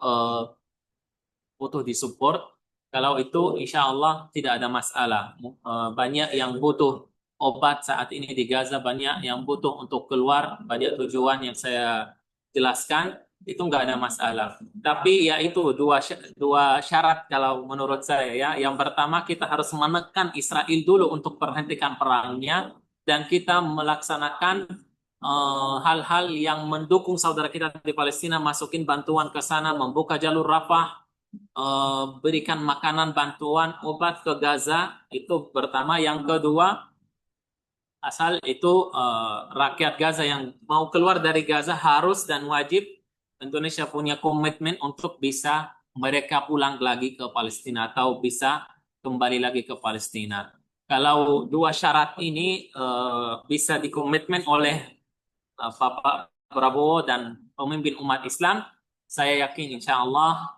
disupport. Kalau itu insya Allah tidak ada masalah. Banyak yang butuh obat saat ini di Gaza, banyak yang butuh untuk keluar, banyak tujuan yang saya jelaskan, itu nggak ada masalah. Tapi ya itu dua syarat kalau menurut saya ya. Yang pertama, kita harus menekan Israel dulu untuk berhentikan perangnya, dan kita melaksanakan hal-hal yang mendukung saudara kita di Palestina, masukin bantuan ke sana, membuka jalur Rafah, berikan makanan, bantuan, obat ke Gaza. Itu pertama. Yang kedua, asal itu rakyat Gaza yang mau keluar dari Gaza harus dan wajib Indonesia punya komitmen untuk bisa mereka pulang lagi ke Palestina atau bisa kembali lagi ke Palestina. Kalau dua syarat ini bisa dikomitmen oleh Bapak Prabowo dan pemimpin umat Islam, saya yakin insya Allah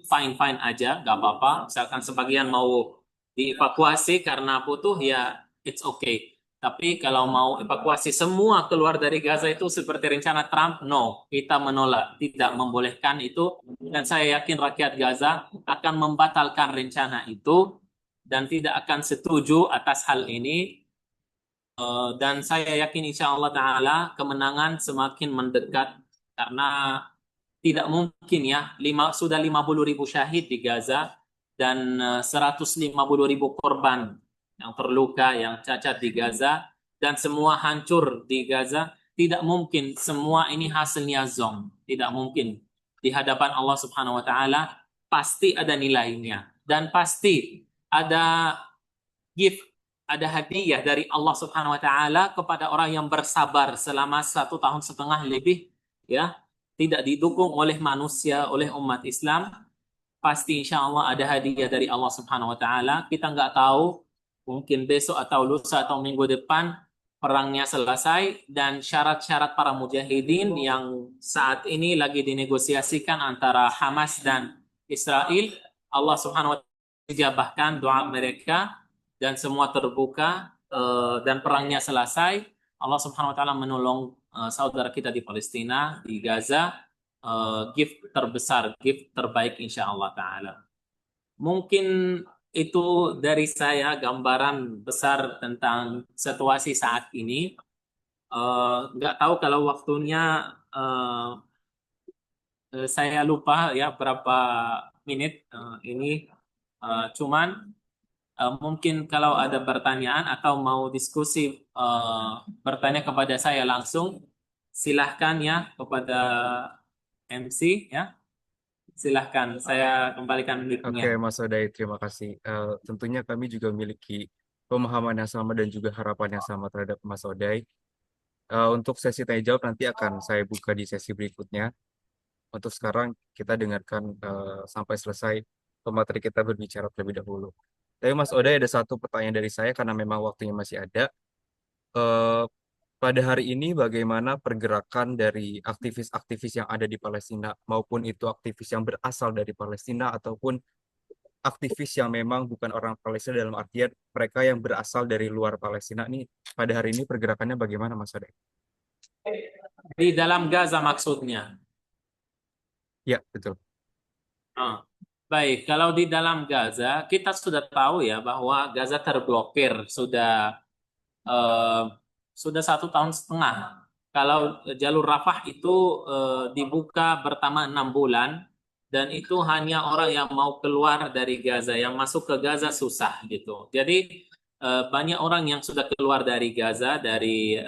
fine-fine aja, nggak apa-apa. Misalkan sebagian mau dievakuasi karena butuh, ya it's okay. Tapi kalau mau evakuasi semua keluar dari Gaza itu seperti rencana Trump, no, kita menolak, tidak membolehkan itu. Dan saya yakin rakyat Gaza akan membatalkan rencana itu dan tidak akan setuju atas hal ini. Dan saya yakin insya Allah Ta'ala kemenangan semakin mendekat, karena tidak mungkin ya, sudah 50.000 syahid di Gaza dan 150.000 korban yang terluka, yang cacat di Gaza, dan semua hancur di Gaza. Tidak mungkin semua ini hasilnya zong, tidak mungkin. di hadapan Allah Subhanahu wa taala pasti ada nilainya dan pasti ada gift, ada hadiah dari Allah Subhanahu wa taala kepada orang yang bersabar selama 1,5 tahun lebih, ya, tidak didukung oleh manusia, oleh umat Islam. Pasti insya Allah ada hadiah dari Allah Subhanahu wa taala. Kita nggak tahu, mungkin besok atau lusa atau minggu depan perangnya selesai dan syarat-syarat para mujahidin yang saat ini lagi dinegosiasikan antara Hamas dan Israel, Allah Subhanahu wa taala dijabahkan doa mereka dan semua terbuka, dan perangnya selesai. Allah Subhanahu wa taala menolong saudara kita di Palestina, di Gaza, gift terbesar, gift terbaik insya Allah taala. Mungkin itu dari saya gambaran besar tentang situasi saat ini. Nggak tahu kalau waktunya, saya lupa ya berapa menit ini. Cuman mungkin kalau ada pertanyaan atau mau diskusi, bertanya kepada saya langsung, silahkan ya kepada MC ya. Silahkan, saya kembalikan Oke, mic-nya. Mas Odai, terima kasih. Tentunya kami juga memiliki pemahaman yang sama dan juga harapan yang sama terhadap Mas Odai. Untuk sesi tanya jawab nanti akan saya buka di sesi berikutnya. Untuk sekarang kita dengarkan sampai selesai pemateri kita berbicara terlebih dahulu. Tapi Mas Odai, ada satu pertanyaan dari saya karena memang waktunya masih ada. Eh, Pada hari ini bagaimana pergerakan dari aktivis-aktivis yang ada di Palestina maupun itu aktivis yang berasal dari Palestina ataupun aktivis yang memang bukan orang Palestina dalam artian mereka yang berasal dari luar Palestina nih pada hari ini pergerakannya bagaimana Mas Odai? Di dalam Gaza maksudnya. Ya, betul. Ah, baik, kalau di dalam Gaza, kita sudah tahu ya bahwa Gaza terblokir eh, sudah 1,5 tahun. Kalau jalur Rafah itu dibuka pertama 6 bulan, dan itu hanya orang yang mau keluar dari Gaza, yang masuk ke Gaza susah gitu. Jadi banyak orang yang sudah keluar dari Gaza dari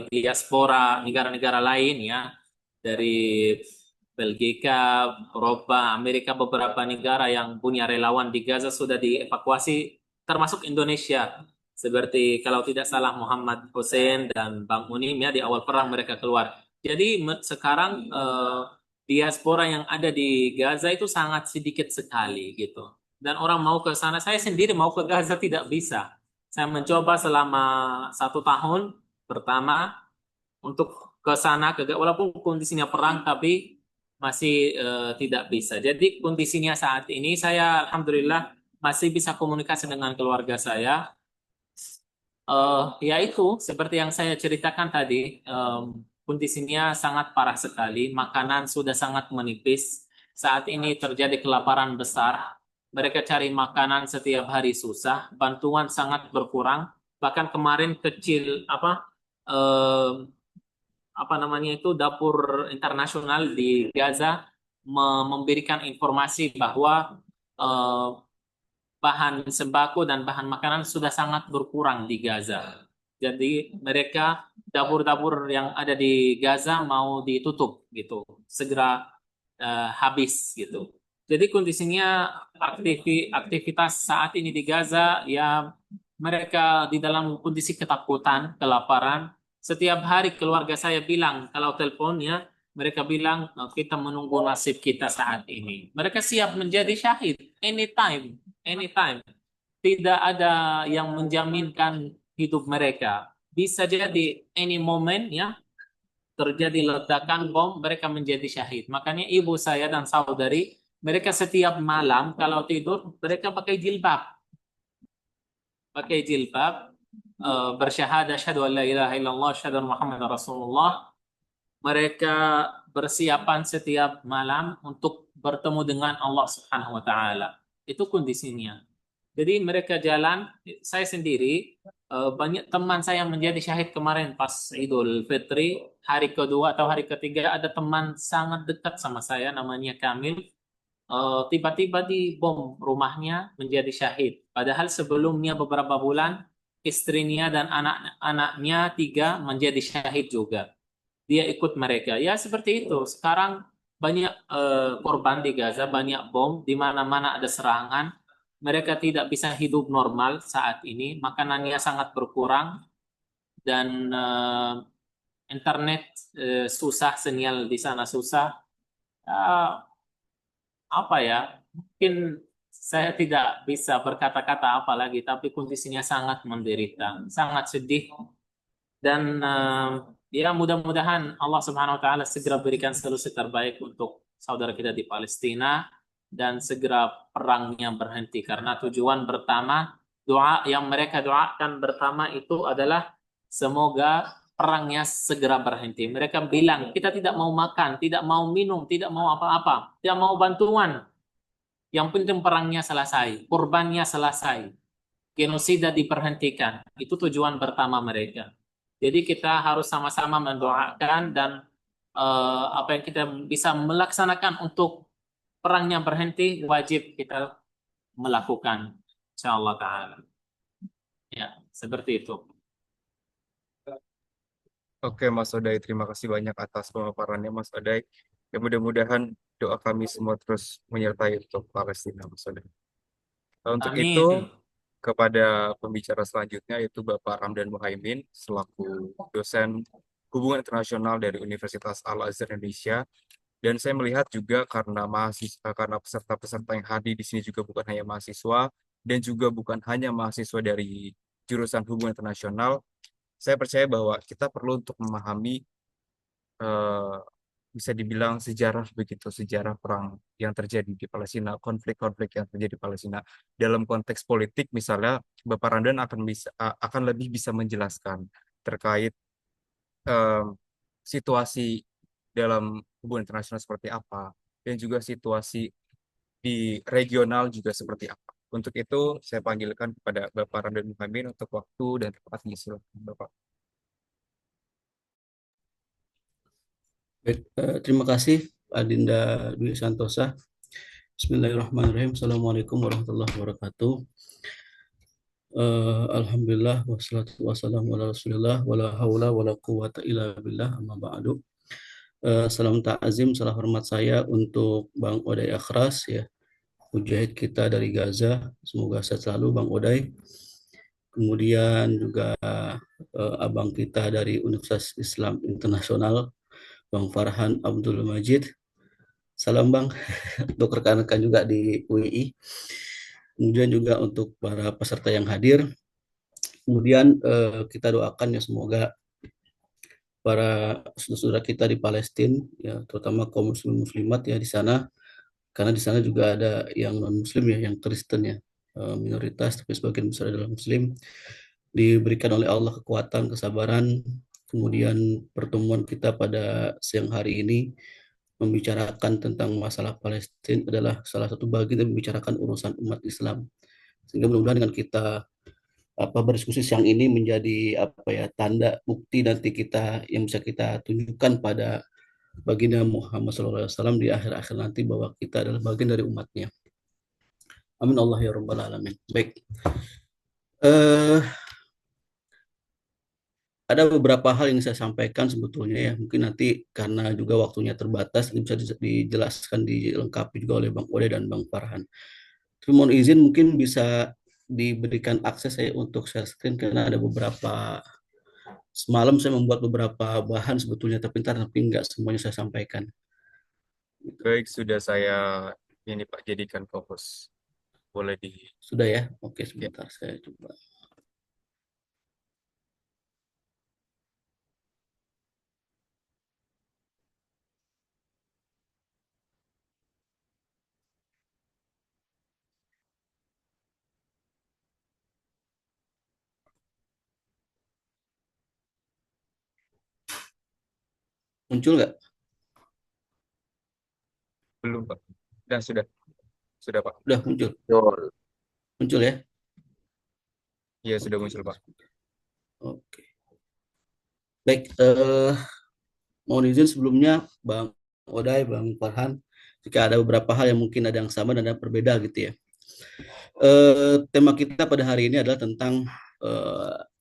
diaspora negara-negara lain ya, dari Belgia, Eropa, Amerika, beberapa negara yang punya relawan di Gaza sudah dievakuasi, termasuk Indonesia. Seperti kalau tidak salah Muhammad Hussein dan Bang Unim ya, di awal perang mereka keluar. Jadi sekarang diaspora yang ada di Gaza itu sangat sedikit sekali gitu. Dan orang mau ke sana, saya sendiri mau ke Gaza tidak bisa. Saya mencoba selama 1 tahun pertama untuk ke sana, walaupun kondisinya perang, tapi masih tidak bisa. Jadi kondisinya saat ini saya alhamdulillah masih bisa komunikasi dengan keluarga saya. Ya itu seperti yang saya ceritakan tadi, kondisinya sangat parah sekali. Makanan sudah sangat menipis. Saat ini terjadi kelaparan besar. Mereka cari makanan setiap hari susah. Bantuan sangat berkurang. Bahkan kemarin kecil eh, apa namanya itu, dapur internasional di Gaza memberikan informasi bahwa eh, bahan sembako dan bahan makanan sudah sangat berkurang di Gaza. Jadi mereka, dapur-dapur yang ada di Gaza mau ditutup gitu, segera habis gitu. Jadi kondisinya aktivitas saat ini di Gaza ya, mereka di dalam kondisi ketakutan, kelaparan. Setiap hari keluarga saya bilang kalau teleponnya, mereka bilang kita menunggu nasib kita saat ini. Mereka siap menjadi syahid anytime, anytime. Tidak ada yang menjaminkan hidup mereka. Bisa jadi any moment ya, terjadi ledakan bom, mereka menjadi syahid. Makanya ibu saya dan saudari, mereka setiap malam kalau tidur, mereka pakai jilbab, bersyahadah syahadu an la ilaha illallah syahadu anna Muhammad Rasulullah. Mereka bersiapan setiap malam untuk bertemu dengan Allah Subhanahu wa taala. Itu kondisinya. Jadi mereka jalan, saya sendiri, banyak teman saya yang menjadi syahid kemarin pas Idul Fitri, hari kedua atau hari ketiga, ada teman sangat dekat sama saya, namanya Kamil. Tiba-tiba di bom rumahnya menjadi syahid. Padahal sebelumnya beberapa bulan, istrinya dan anak-anaknya 3 menjadi syahid juga. dia ikut mereka. Ya seperti itu. Sekarang banyak korban di Gaza, banyak bom, di mana-mana ada serangan. Mereka tidak bisa hidup normal saat ini, makanannya sangat berkurang dan internet susah, sinyal di sana susah. Ya, apa ya? Mungkin saya tidak bisa berkata-kata apa lagi, tapi kondisinya sangat menderita, sangat sedih. Dan ya mudah-mudahan Allah Subhanahu wa taala segera berikan solusi terbaik untuk saudara kita di Palestina dan segera perangnya berhenti karena tujuan pertama doa yang mereka doakan pertama itu adalah semoga perangnya segera berhenti. Mereka bilang kita tidak mau makan, tidak mau minum, tidak mau apa-apa, tidak mau bantuan. Yang penting perangnya selesai, korbannya selesai, genosida diberhentikan. Itu tujuan pertama mereka. Jadi kita harus sama-sama mendoakan dan apa yang kita bisa melaksanakan untuk perangnya berhenti wajib kita melakukan. Insyaallah taala. Ya, seperti itu. Oke, Mas Odai, terima kasih banyak atas pemaparannya, Mas Odai. Ya, mudah-mudahan doa kami semua terus menyertai untuk Palestina, Mas Odai. Untuk itu, Amin. kepada pembicara selanjutnya, yaitu Bapak Ramdan Muhaimin, selaku dosen Hubungan Internasional dari Universitas Al-Azhar Indonesia. Dan saya melihat juga karena mahasiswa, karena peserta-peserta yang hadir di sini juga bukan hanya mahasiswa, dan juga bukan hanya mahasiswa dari jurusan Hubungan Internasional, saya percaya bahwa kita perlu untuk memahami eh, bisa dibilang sejarah begitu, sejarah perang yang terjadi di Palestina, konflik-konflik yang terjadi di Palestina. Dalam konteks politik, misalnya, Bapak Ramdan akan lebih bisa menjelaskan terkait eh, situasi dalam hubungan internasional seperti apa, dan juga situasi di regional juga seperti apa. Untuk itu, saya panggilkan kepada Bapak Ramdan Muhammad untuk waktu dan tempatnya. Silakan, Bapak. Baik, terima kasih Adinda Dwi Santosa. Bismillahirrahmanirrahim. Assalamualaikum warahmatullahi wabarakatuh. Alhamdulillah wassalatu wassalamu ala Rasulillah wala haula wala quwata illa billah amma ba'du. Salam ta'azim, salam hormat saya untuk Bang Oday Akhras ya, mujahid kita dari Gaza. Semoga sehat selalu Bang Oday. Kemudian juga abang kita dari Universitas Islam Internasional, Bang Farhan Abdul Majid. Salam Bang untuk rekan-rekan juga di UII. Kemudian juga untuk para peserta yang hadir. Kemudian kita doakan ya semoga para saudara kita di Palestina ya, terutama kaum muslim muslimat ya di sana, karena di sana juga ada yang non muslim ya, yang Kristen ya, minoritas tapi sebagian besar adalah muslim, diberikan oleh Allah kekuatan, kesabaran. Kemudian pertemuan kita pada siang hari ini membicarakan tentang masalah Palestina adalah salah satu bagian dari membicarakan urusan umat Islam. Sehingga mudah-mudahan dengan kita berdiskusi siang ini menjadi tanda bukti nanti kita yang bisa kita tunjukkan pada baginda Muhammad SAW di akhir-akhir nanti bahwa kita adalah bagian dari umatnya. Amin Allah ya Rabbal Alamin. Baik. Ada beberapa hal yang saya sampaikan sebetulnya ya, mungkin nanti karena juga waktunya terbatas ini bisa dijelaskan, dilengkapi juga oleh Bang Ode dan Bang Farhan. Tapi mohon izin mungkin bisa diberikan akses saya untuk share screen karena ada beberapa, semalam saya membuat beberapa bahan sebetulnya tapi nggak semuanya saya sampaikan. Baik, sudah saya ini Pak jadikan fokus. Boleh di Sudah ya? Oke, ya. sebentar saya coba. Muncul nggak? Belum Pak. Dan sudah Pak. Udah muncul. Muncul ya? Iya, sudah muncul Pak. Oke. Baik, mohon izin sebelumnya Bang Oday, Bang Farhan, jika ada beberapa hal yang mungkin ada yang sama dan ada yang berbeda gitu ya. Tema kita pada hari ini adalah tentang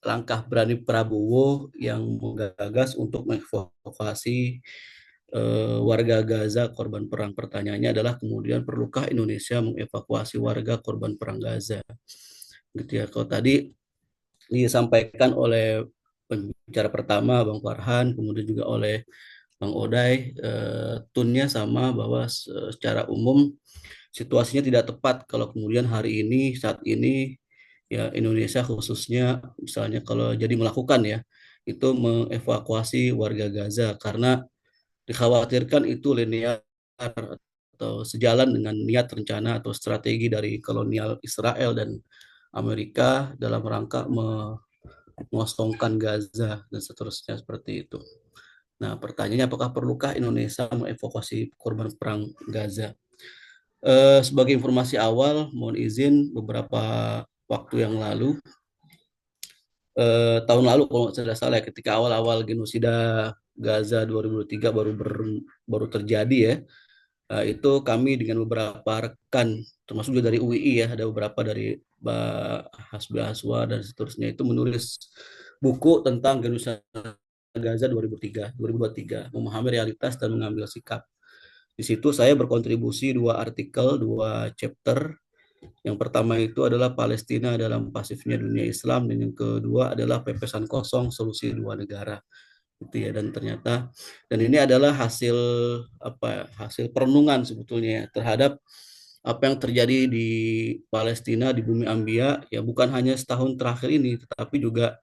langkah berani Prabowo yang menggagas untuk mengevakuasi warga Gaza korban perang. Pertanyaannya adalah kemudian perlukah Indonesia mengevakuasi warga korban perang Gaza? Gitu ya. Kalau tadi disampaikan oleh pembicara pertama Bang Farhan, kemudian juga oleh Bang Oday, tunnya sama bahwa secara umum situasinya tidak tepat kalau kemudian hari ini saat ini ya Indonesia khususnya misalnya kalau jadi melakukan ya itu mengevakuasi warga Gaza karena dikhawatirkan itu linear atau sejalan dengan niat rencana atau strategi dari kolonial Israel dan Amerika dalam rangka mengosongkan Gaza dan seterusnya seperti itu. Nah, pertanyaannya apakah perlukah Indonesia mengevakuasi korban perang Gaza? Sebagai informasi awal, mohon izin beberapa waktu yang lalu, tahun lalu kalau tidak salah ya, ketika awal-awal genosida Gaza 2003 baru terjadi ya, itu kami dengan beberapa rekan, termasuk juga dari UII ya, ada beberapa dari Hasbi Aswa dan seterusnya itu menulis buku tentang genosida Gaza 2023, memahami realitas dan mengambil sikap. Di situ saya berkontribusi 2 artikel, 2 chapter. Yang pertama itu adalah Palestina dalam pasifnya dunia Islam, dan yang kedua adalah pepesan kosong solusi 2 negara. Gitu ya. Dan ternyata ini adalah hasil perenungan sebetulnya ya, terhadap apa yang terjadi di Palestina di bumi Ambia ya, bukan hanya setahun terakhir ini tetapi juga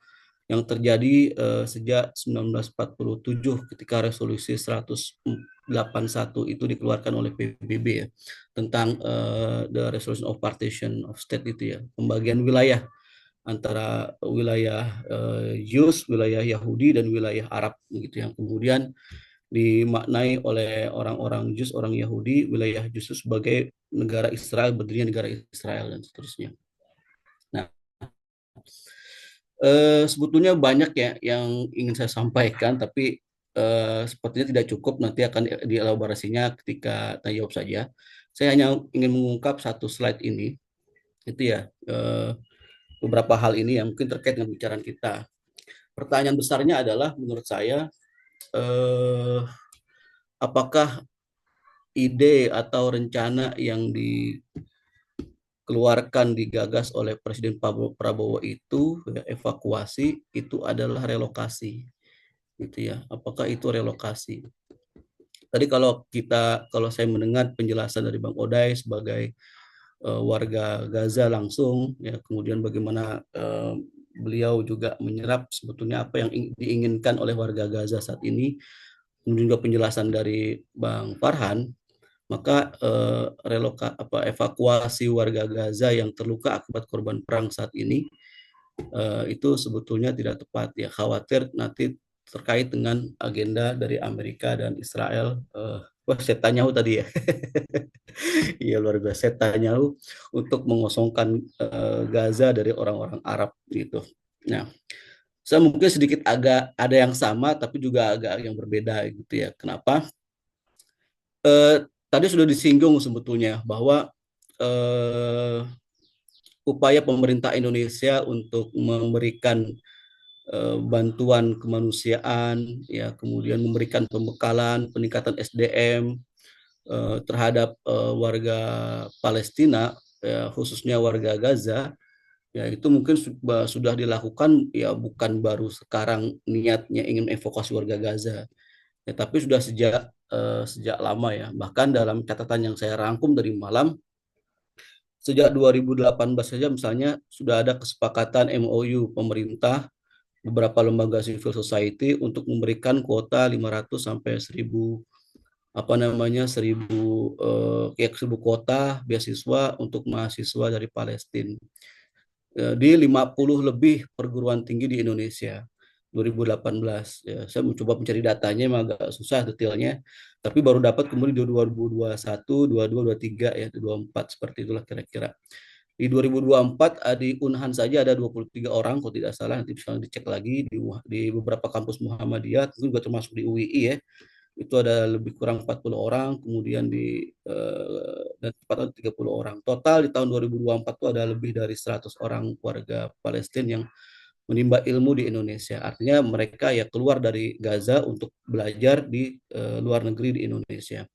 yang terjadi sejak 1947 ketika resolusi 181 itu dikeluarkan oleh PBB ya, tentang the resolution of partition of state itu ya, pembagian wilayah antara wilayah Jews, wilayah Yahudi dan wilayah Arab begitu, yang kemudian dimaknai oleh orang-orang Jews, orang Yahudi, wilayah Jews sebagai negara Israel, berdirinya negara Israel dan seterusnya. Nah, sebetulnya banyak ya yang ingin saya sampaikan, tapi sepertinya tidak cukup, nanti akan dielaborasinya ketika tanya jawab saja. Saya hanya ingin mengungkap satu slide ini, itu ya, beberapa hal ini yang mungkin terkait dengan pembicaraan kita. Pertanyaan besarnya adalah menurut saya, apakah ide atau rencana yang dikeluarkan, digagas oleh Presiden Prabowo itu ya, evakuasi itu adalah relokasi, gitu ya? Apakah itu relokasi? Tadi kalau saya mendengar penjelasan dari Bang Oday sebagai warga Gaza langsung, ya kemudian bagaimana beliau juga menyerap sebetulnya apa yang diinginkan oleh warga Gaza saat ini, kemudian juga penjelasan dari Bang Farhan, maka evakuasi warga Gaza yang terluka akibat korban perang saat ini itu sebetulnya tidak tepat ya, khawatir nanti terkait dengan agenda dari Amerika dan Israel. Netanyahu tadi ya. Iya, luar biasa, Netanyahu untuk mengosongkan Gaza dari orang-orang Arab gitu. Nah, saya mungkin sedikit agak ada yang sama tapi juga agak yang berbeda gitu ya. Kenapa? Tadi sudah disinggung sebetulnya bahwa upaya pemerintah Indonesia untuk memberikan bantuan kemanusiaan, ya kemudian memberikan pembekalan, peningkatan SDM terhadap warga Palestina, ya, khususnya warga Gaza, ya itu mungkin sudah dilakukan ya, bukan baru sekarang niatnya ingin evakuasi warga Gaza, ya, tapi sudah sejak lama ya. Bahkan dalam catatan yang saya rangkum dari malam, sejak 2018 saja misalnya sudah ada kesepakatan MOU pemerintah beberapa lembaga civil society untuk memberikan kuota 500 sampai 1000 1000 kuota beasiswa untuk mahasiswa dari Palestina di 50 lebih perguruan tinggi di Indonesia 2018 ya. Saya mencoba mencari datanya, emang agak susah detailnya, tapi baru dapat kemudian di 2021, 22, 23 ya, 24 seperti itulah kira-kira. Di 2024 di Unhan saja ada 23 orang kalau tidak salah, nanti bisa dicek lagi di beberapa kampus Muhammadiyah, itu juga termasuk di UII ya. itu ada lebih kurang 40 orang, kemudian dan 30 orang. Total di tahun 2024 itu ada lebih dari 100 orang warga Palestina yang menimba ilmu di Indonesia. Artinya mereka ya keluar dari Gaza untuk belajar di luar negeri di Indonesia.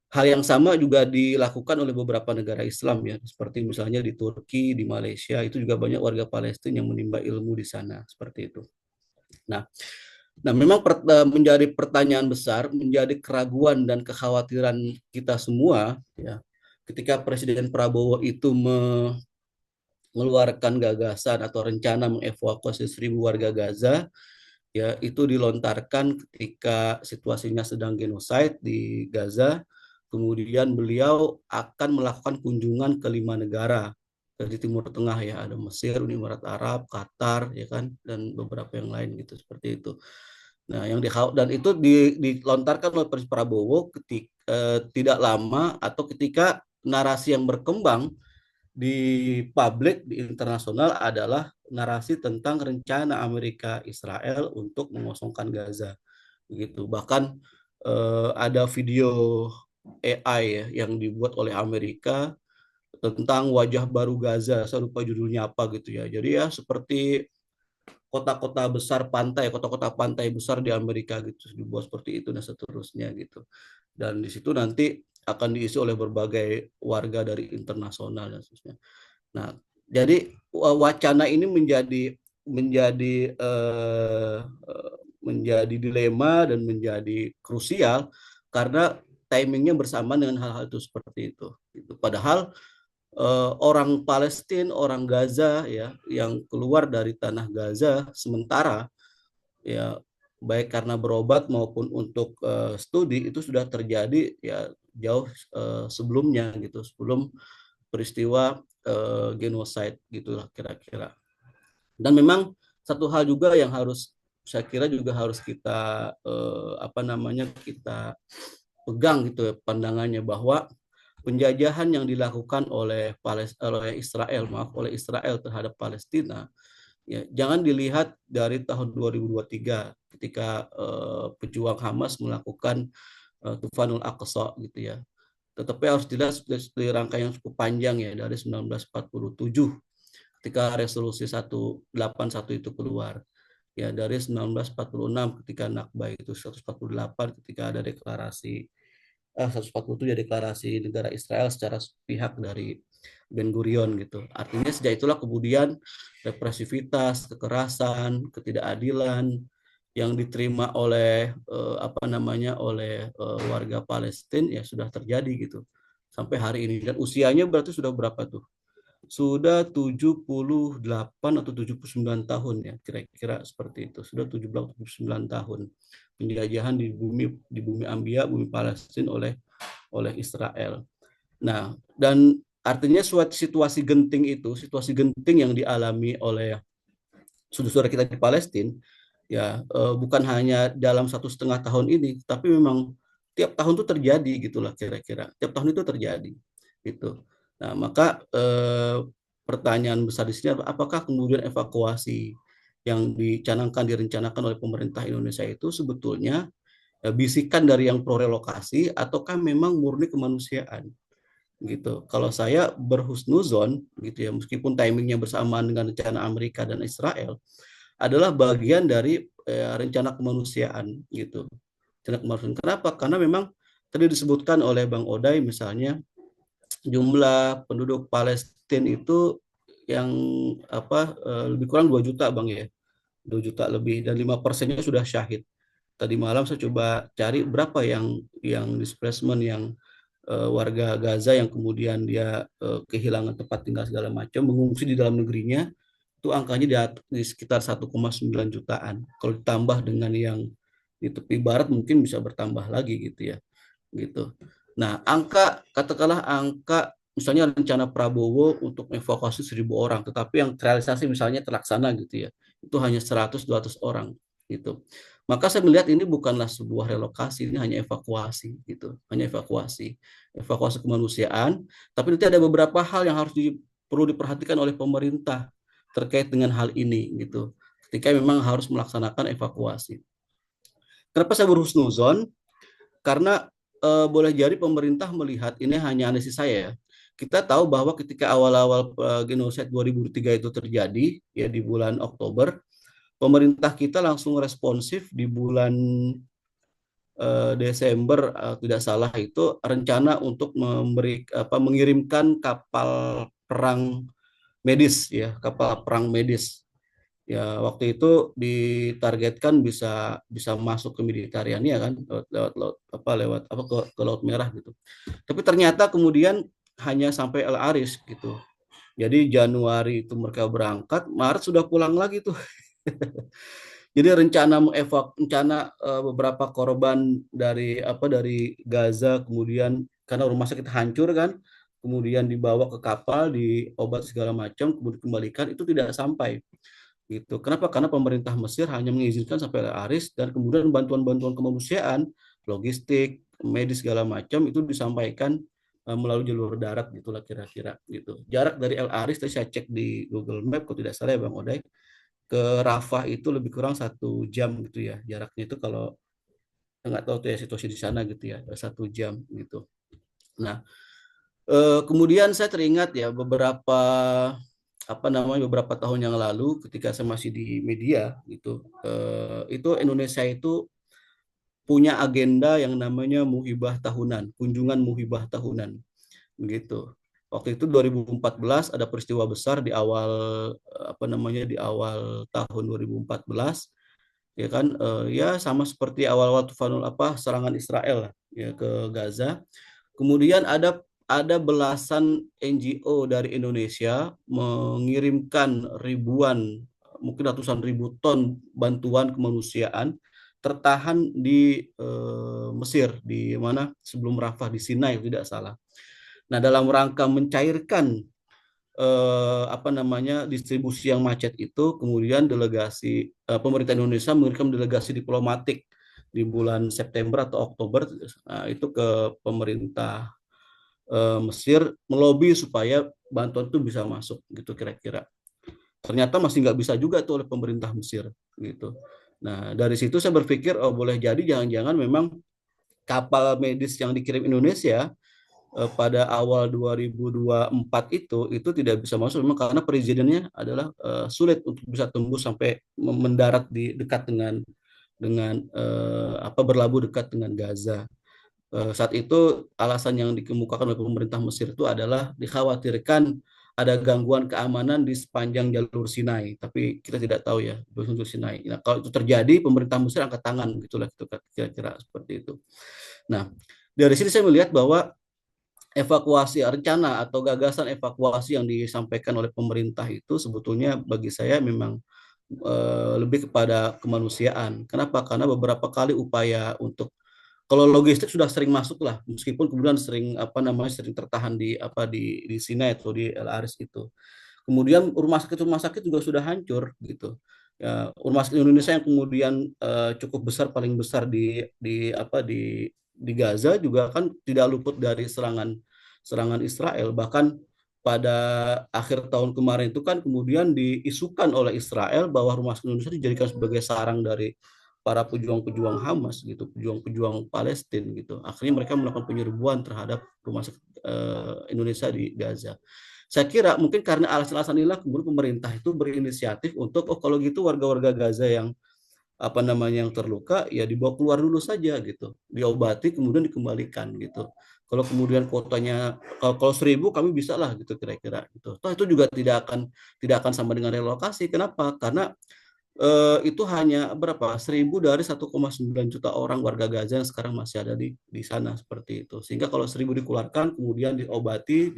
Hal yang sama juga dilakukan oleh beberapa negara Islam ya, seperti misalnya di Turki, di Malaysia, itu juga banyak warga Palestina yang menimba ilmu di sana, seperti itu. Nah, memang menjadi pertanyaan besar, menjadi keraguan dan kekhawatiran kita semua ya, ketika Presiden Prabowo itu mengeluarkan gagasan atau rencana mengevakuasi 1.000 warga Gaza, ya itu dilontarkan ketika situasinya sedang genosid di Gaza. Kemudian beliau akan melakukan kunjungan ke 5 negara di Timur Tengah ya, ada Mesir, Uni Emirat Arab, Qatar ya kan, dan beberapa yang lain gitu seperti itu. Nah, dan itu dilontarkan oleh Presiden Prabowo ketika tidak lama atau ketika narasi yang berkembang di publik di internasional adalah narasi tentang rencana Amerika Israel untuk mengosongkan Gaza gitu. Bahkan ada video AI ya yang dibuat oleh Amerika tentang wajah baru Gaza, saya lupa judulnya apa gitu ya. Jadi ya seperti kota-kota besar pantai, kota-kota pantai besar di Amerika gitu, dibuat seperti itu dan seterusnya gitu. Dan di situ nanti akan diisi oleh berbagai warga dari internasional dan seterusnya. Nah, jadi wacana ini menjadi dilema dan menjadi krusial karena timingnya bersamaan dengan hal-hal itu seperti itu. Padahal orang Palestina, orang Gaza ya yang keluar dari tanah Gaza sementara ya baik karena berobat maupun untuk studi itu sudah terjadi ya jauh sebelumnya gitu, sebelum peristiwa genocide gitulah kira-kira. Dan memang satu hal juga yang harus saya kira juga harus kita kita pegang gitu ya pandangannya, bahwa penjajahan yang dilakukan oleh Israel terhadap Palestina ya jangan dilihat dari tahun 2023 ketika pejuang Hamas melakukan Tufanul Aqsa gitu ya. Tetapi harus dilihat dari rangkaian yang cukup panjang ya, dari 1947 ketika resolusi 181 itu keluar. Ya dari 1946 ketika Nakba itu, 148 ketika ada deklarasi 147 ya deklarasi negara Israel secara sepihak dari Ben Gurion gitu. Artinya sejak itulah kemudian represivitas, kekerasan, ketidakadilan yang diterima oleh warga Palestina ya sudah terjadi gitu sampai hari ini. Dan usianya berarti sudah berapa tuh? Sudah 78 atau 79 tahun ya, kira-kira seperti itu. Sudah 79 tahun penjajahan di bumi Ambia, bumi Palestina oleh Israel. Nah, dan artinya suatu situasi genting yang dialami oleh saudara kita di Palestina ya bukan hanya dalam 1,5 tahun ini, tapi memang tiap tahun itu terjadi gitulah kira-kira. Tiap tahun itu terjadi gitu. Nah, maka pertanyaan besar di sini apakah kemudian evakuasi yang direncanakan oleh pemerintah Indonesia itu sebetulnya bisikan dari yang pro relokasi ataukah memang murni kemanusiaan gitu. Kalau saya berhusnuzon gitu ya, meskipun timingnya bersamaan dengan rencana Amerika dan Israel adalah bagian dari rencana kemanusiaan gitu. Rencana kemanusiaan. Kenapa? Karena memang tadi disebutkan oleh Bang Oday misalnya jumlah penduduk Palestina itu yang lebih kurang 2 juta Bang ya. 2 juta lebih dan 5%-nya sudah syahid. Tadi malam saya coba cari berapa yang displacement yang warga Gaza yang kemudian dia kehilangan tempat tinggal segala macam mengungsi di dalam negerinya, itu angkanya di sekitar 1,9 jutaan. Kalau ditambah dengan yang di tepi barat mungkin bisa bertambah lagi gitu ya. Gitu. Nah, katakanlah angka misalnya rencana Prabowo untuk evakuasi 1.000 orang, tetapi yang realisasi misalnya terlaksana gitu ya, itu hanya 100-200 orang gitu. Maka saya melihat ini bukanlah sebuah relokasi, ini hanya evakuasi gitu, hanya evakuasi kemanusiaan. Tapi nanti ada beberapa hal yang perlu diperhatikan oleh pemerintah terkait dengan hal ini gitu. Ketika memang harus melaksanakan evakuasi. Kenapa saya berhusnuzon? karena boleh jadi pemerintah melihat ini hanya analisis saya ya. Kita tahu bahwa ketika awal-awal genocide 2003 itu terjadi ya di bulan Oktober, pemerintah kita langsung responsif di bulan Desember tidak salah itu rencana untuk mengirimkan kapal perang medis ya, kapal perang medis. Ya, waktu itu ditargetkan bisa bisa masuk ke Mediterania kan lewat Laut Merah gitu. Tapi ternyata kemudian hanya sampai El Aris gitu. Jadi Januari itu mereka berangkat, Maret sudah pulang lagi tuh. Jadi rencana beberapa korban dari Gaza, kemudian karena rumah sakit hancur kan, kemudian dibawa ke kapal, diobat segala macam, kemudian dikembalikan itu tidak sampai gitu. Kenapa? Karena pemerintah Mesir hanya mengizinkan sampai Aris dan kemudian bantuan-bantuan kemanusiaan, logistik, medis segala macam itu disampaikan melalui jalur darat gitulah kira-kira gitu. Jarak dari El Aris tadi saya cek di Google Map kalau tidak salah ya Bang Oday, ke Rafah itu lebih kurang 1 jam gitu ya jaraknya itu kalau nggak tahu tuh ya situasi di sana gitu ya 1 jam gitu. Nah kemudian saya teringat ya beberapa tahun yang lalu ketika saya masih di media gitu itu Indonesia itu punya agenda yang namanya muhibah tahunan, kunjungan muhibah tahunan gitu. Waktu itu 2014 ada peristiwa besar di awal di awal tahun 2014 ya kan ya sama seperti awal-awal serangan Israel ya ke Gaza. Kemudian ada belasan NGO dari Indonesia mengirimkan mungkin ratusan ribu ton bantuan kemanusiaan tertahan di Mesir di mana sebelum Rafah di Sinai tidak salah. Nah, dalam rangka mencairkan distribusi yang macet itu, kemudian pemerintah Indonesia mengirimkan delegasi diplomatik di bulan September atau Oktober itu ke pemerintah Mesir melobi supaya bantuan itu bisa masuk gitu kira-kira. Ternyata masih nggak bisa juga tuh oleh pemerintah Mesir gitu. Nah dari situ saya berpikir boleh jadi jangan-jangan memang kapal medis yang dikirim Indonesia pada awal 2024 itu tidak bisa masuk memang karena perizinannya adalah sulit untuk bisa tembus sampai mendarat di dekat dengan berlabuh dekat dengan Gaza. Saat itu alasan yang dikemukakan oleh pemerintah Mesir itu adalah dikhawatirkan ada gangguan keamanan di sepanjang jalur Sinai, tapi kita tidak tahu ya jalur Sinai. Nah, kalau itu terjadi, pemerintah Mesir angkat tangan, gitulah kira-kira seperti itu. Nah, dari sini saya melihat bahwa rencana atau gagasan evakuasi yang disampaikan oleh pemerintah itu sebetulnya bagi saya memang lebih kepada kemanusiaan. Kenapa? Karena beberapa kali upaya untuk kalau logistik sudah sering masuk lah, meskipun kemudian sering tertahan di Sinai atau di El Aris itu. Kemudian rumah sakit juga sudah hancur gitu. Ya, rumah sakit Indonesia yang kemudian cukup besar, paling besar di Gaza juga kan tidak luput dari serangan Israel. Bahkan pada akhir tahun kemarin itu kan kemudian diisukan oleh Israel bahwa rumah sakit Indonesia dijadikan sebagai sarang dari para pejuang-pejuang Hamas gitu, pejuang-pejuang Palestina gitu. Akhirnya mereka melakukan penyerbuan terhadap rumah sakit Indonesia di Gaza. Saya kira mungkin karena alasan-alasan inilah kemudian pemerintah itu berinisiatif untuk kalau gitu warga-warga Gaza yang yang terluka ya dibawa keluar dulu saja gitu, diobati kemudian dikembalikan gitu. Kalau kemudian kuotanya kalau 1.000 kami bisa lah gitu kira-kira gitu. Toh itu juga tidak akan sama dengan relokasi. Kenapa? Karena itu hanya 1.000 dari 1,9 juta orang warga Gaza yang sekarang masih ada di sana seperti itu. Sehingga kalau 1.000 dikeluarkan, kemudian diobati,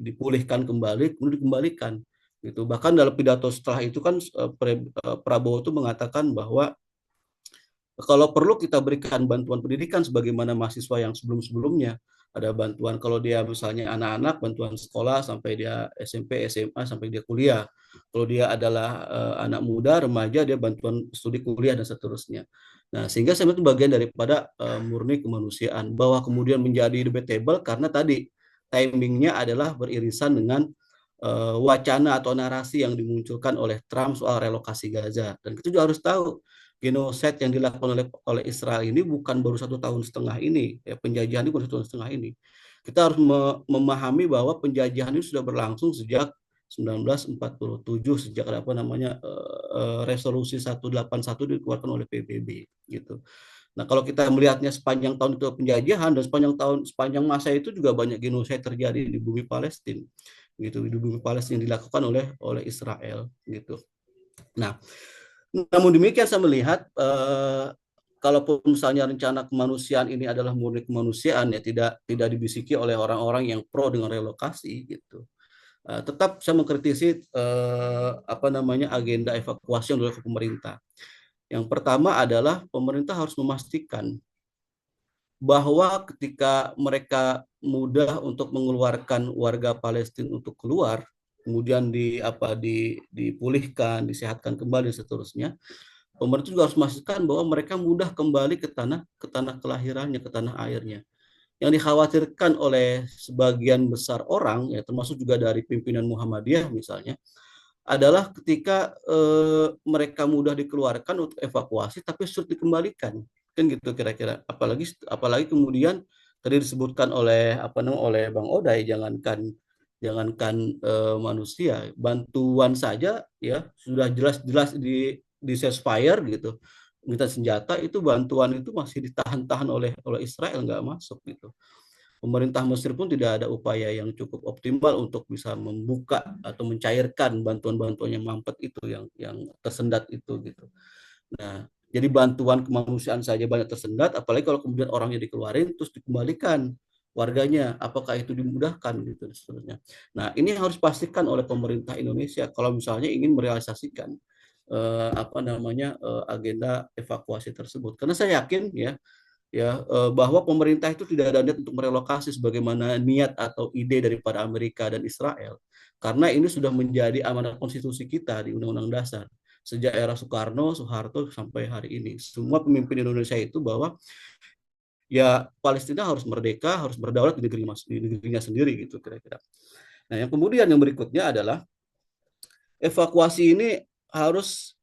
dipulihkan kembali, kemudian dikembalikan. Gitu. Bahkan dalam pidato setelah itu kan Prabowo itu mengatakan bahwa kalau perlu kita berikan bantuan pendidikan sebagaimana mahasiswa yang sebelum-sebelumnya. Ada bantuan kalau dia misalnya anak-anak, bantuan sekolah sampai dia SMP, SMA, sampai dia kuliah. Kalau dia adalah anak muda, remaja, dia bantuan studi kuliah dan seterusnya. Nah, sehingga saya itu bagian daripada murni kemanusiaan. Bahwa kemudian menjadi debatable karena tadi timingnya adalah beririsan dengan wacana atau narasi yang dimunculkan oleh Trump soal relokasi Gaza. Dan kita juga harus tahu Genocide yang dilakukan oleh Israel ini bukan baru 1,5 tahun ini, ya, penjajahan ini bukan 1,5 tahun ini. Kita harus memahami bahwa penjajahan ini sudah berlangsung sejak 1947, sejak apa namanya resolusi 181 dikeluarkan oleh PBB gitu. Nah, kalau kita melihatnya sepanjang tahun itu penjajahan, dan sepanjang masa itu juga banyak genosida terjadi di bumi Palestina gitu, di bumi Palestina yang dilakukan oleh Israel gitu. Nah, namun demikian saya melihat kalaupun misalnya rencana kemanusiaan ini adalah murni kemanusiaan, ya tidak dibisiki oleh orang-orang yang pro dengan relokasi gitu. Tetap saya mengkritisi apa namanya agenda evakuasi yang dilakukan pemerintah. Yang pertama adalah pemerintah harus memastikan bahwa ketika mereka mudah untuk mengeluarkan warga Palestina untuk keluar, kemudian dipulihkan, disehatkan kembali dan seterusnya, pemerintah juga harus memastikan bahwa mereka mudah kembali ke tanah kelahirannya, ke tanah airnya. Yang dikhawatirkan oleh sebagian besar orang, ya termasuk juga dari pimpinan Muhammadiyah misalnya, adalah ketika mereka mudah dikeluarkan untuk evakuasi tapi sulit dikembalikan, kan gitu kira-kira. Apalagi kemudian tadi disebutkan oleh oleh Bang Oday, jangankan manusia, bantuan saja ya sudah jelas-jelas di ceasefire gitu, minta senjata, itu bantuan itu masih ditahan-tahan oleh Israel, nggak masuk gitu. Pemerintah Mesir pun tidak ada upaya yang cukup optimal untuk bisa membuka atau mencairkan bantuan-bantuan yang mampet itu, yang tersendat itu gitu. Nah, jadi bantuan kemanusiaan saja banyak tersendat, apalagi kalau kemudian orangnya dikeluarin terus dikembalikan warganya, apakah itu dimudahkan gitu seterusnya. Nah, ini harus pastikan oleh pemerintah Indonesia kalau misalnya ingin merealisasikan agenda evakuasi tersebut. Karena saya yakin bahwa pemerintah itu tidak ada niat untuk merelokasi sebagaimana niat atau ide daripada Amerika dan Israel, karena ini sudah menjadi amanat konstitusi kita di Undang-Undang Dasar sejak era Soekarno, Soeharto sampai hari ini. Semua pemimpin Indonesia itu bahwa ya Palestina harus merdeka, harus berdaulat di negerinya sendiri gitu kira-kira. Nah, yang berikutnya adalah evakuasi ini harus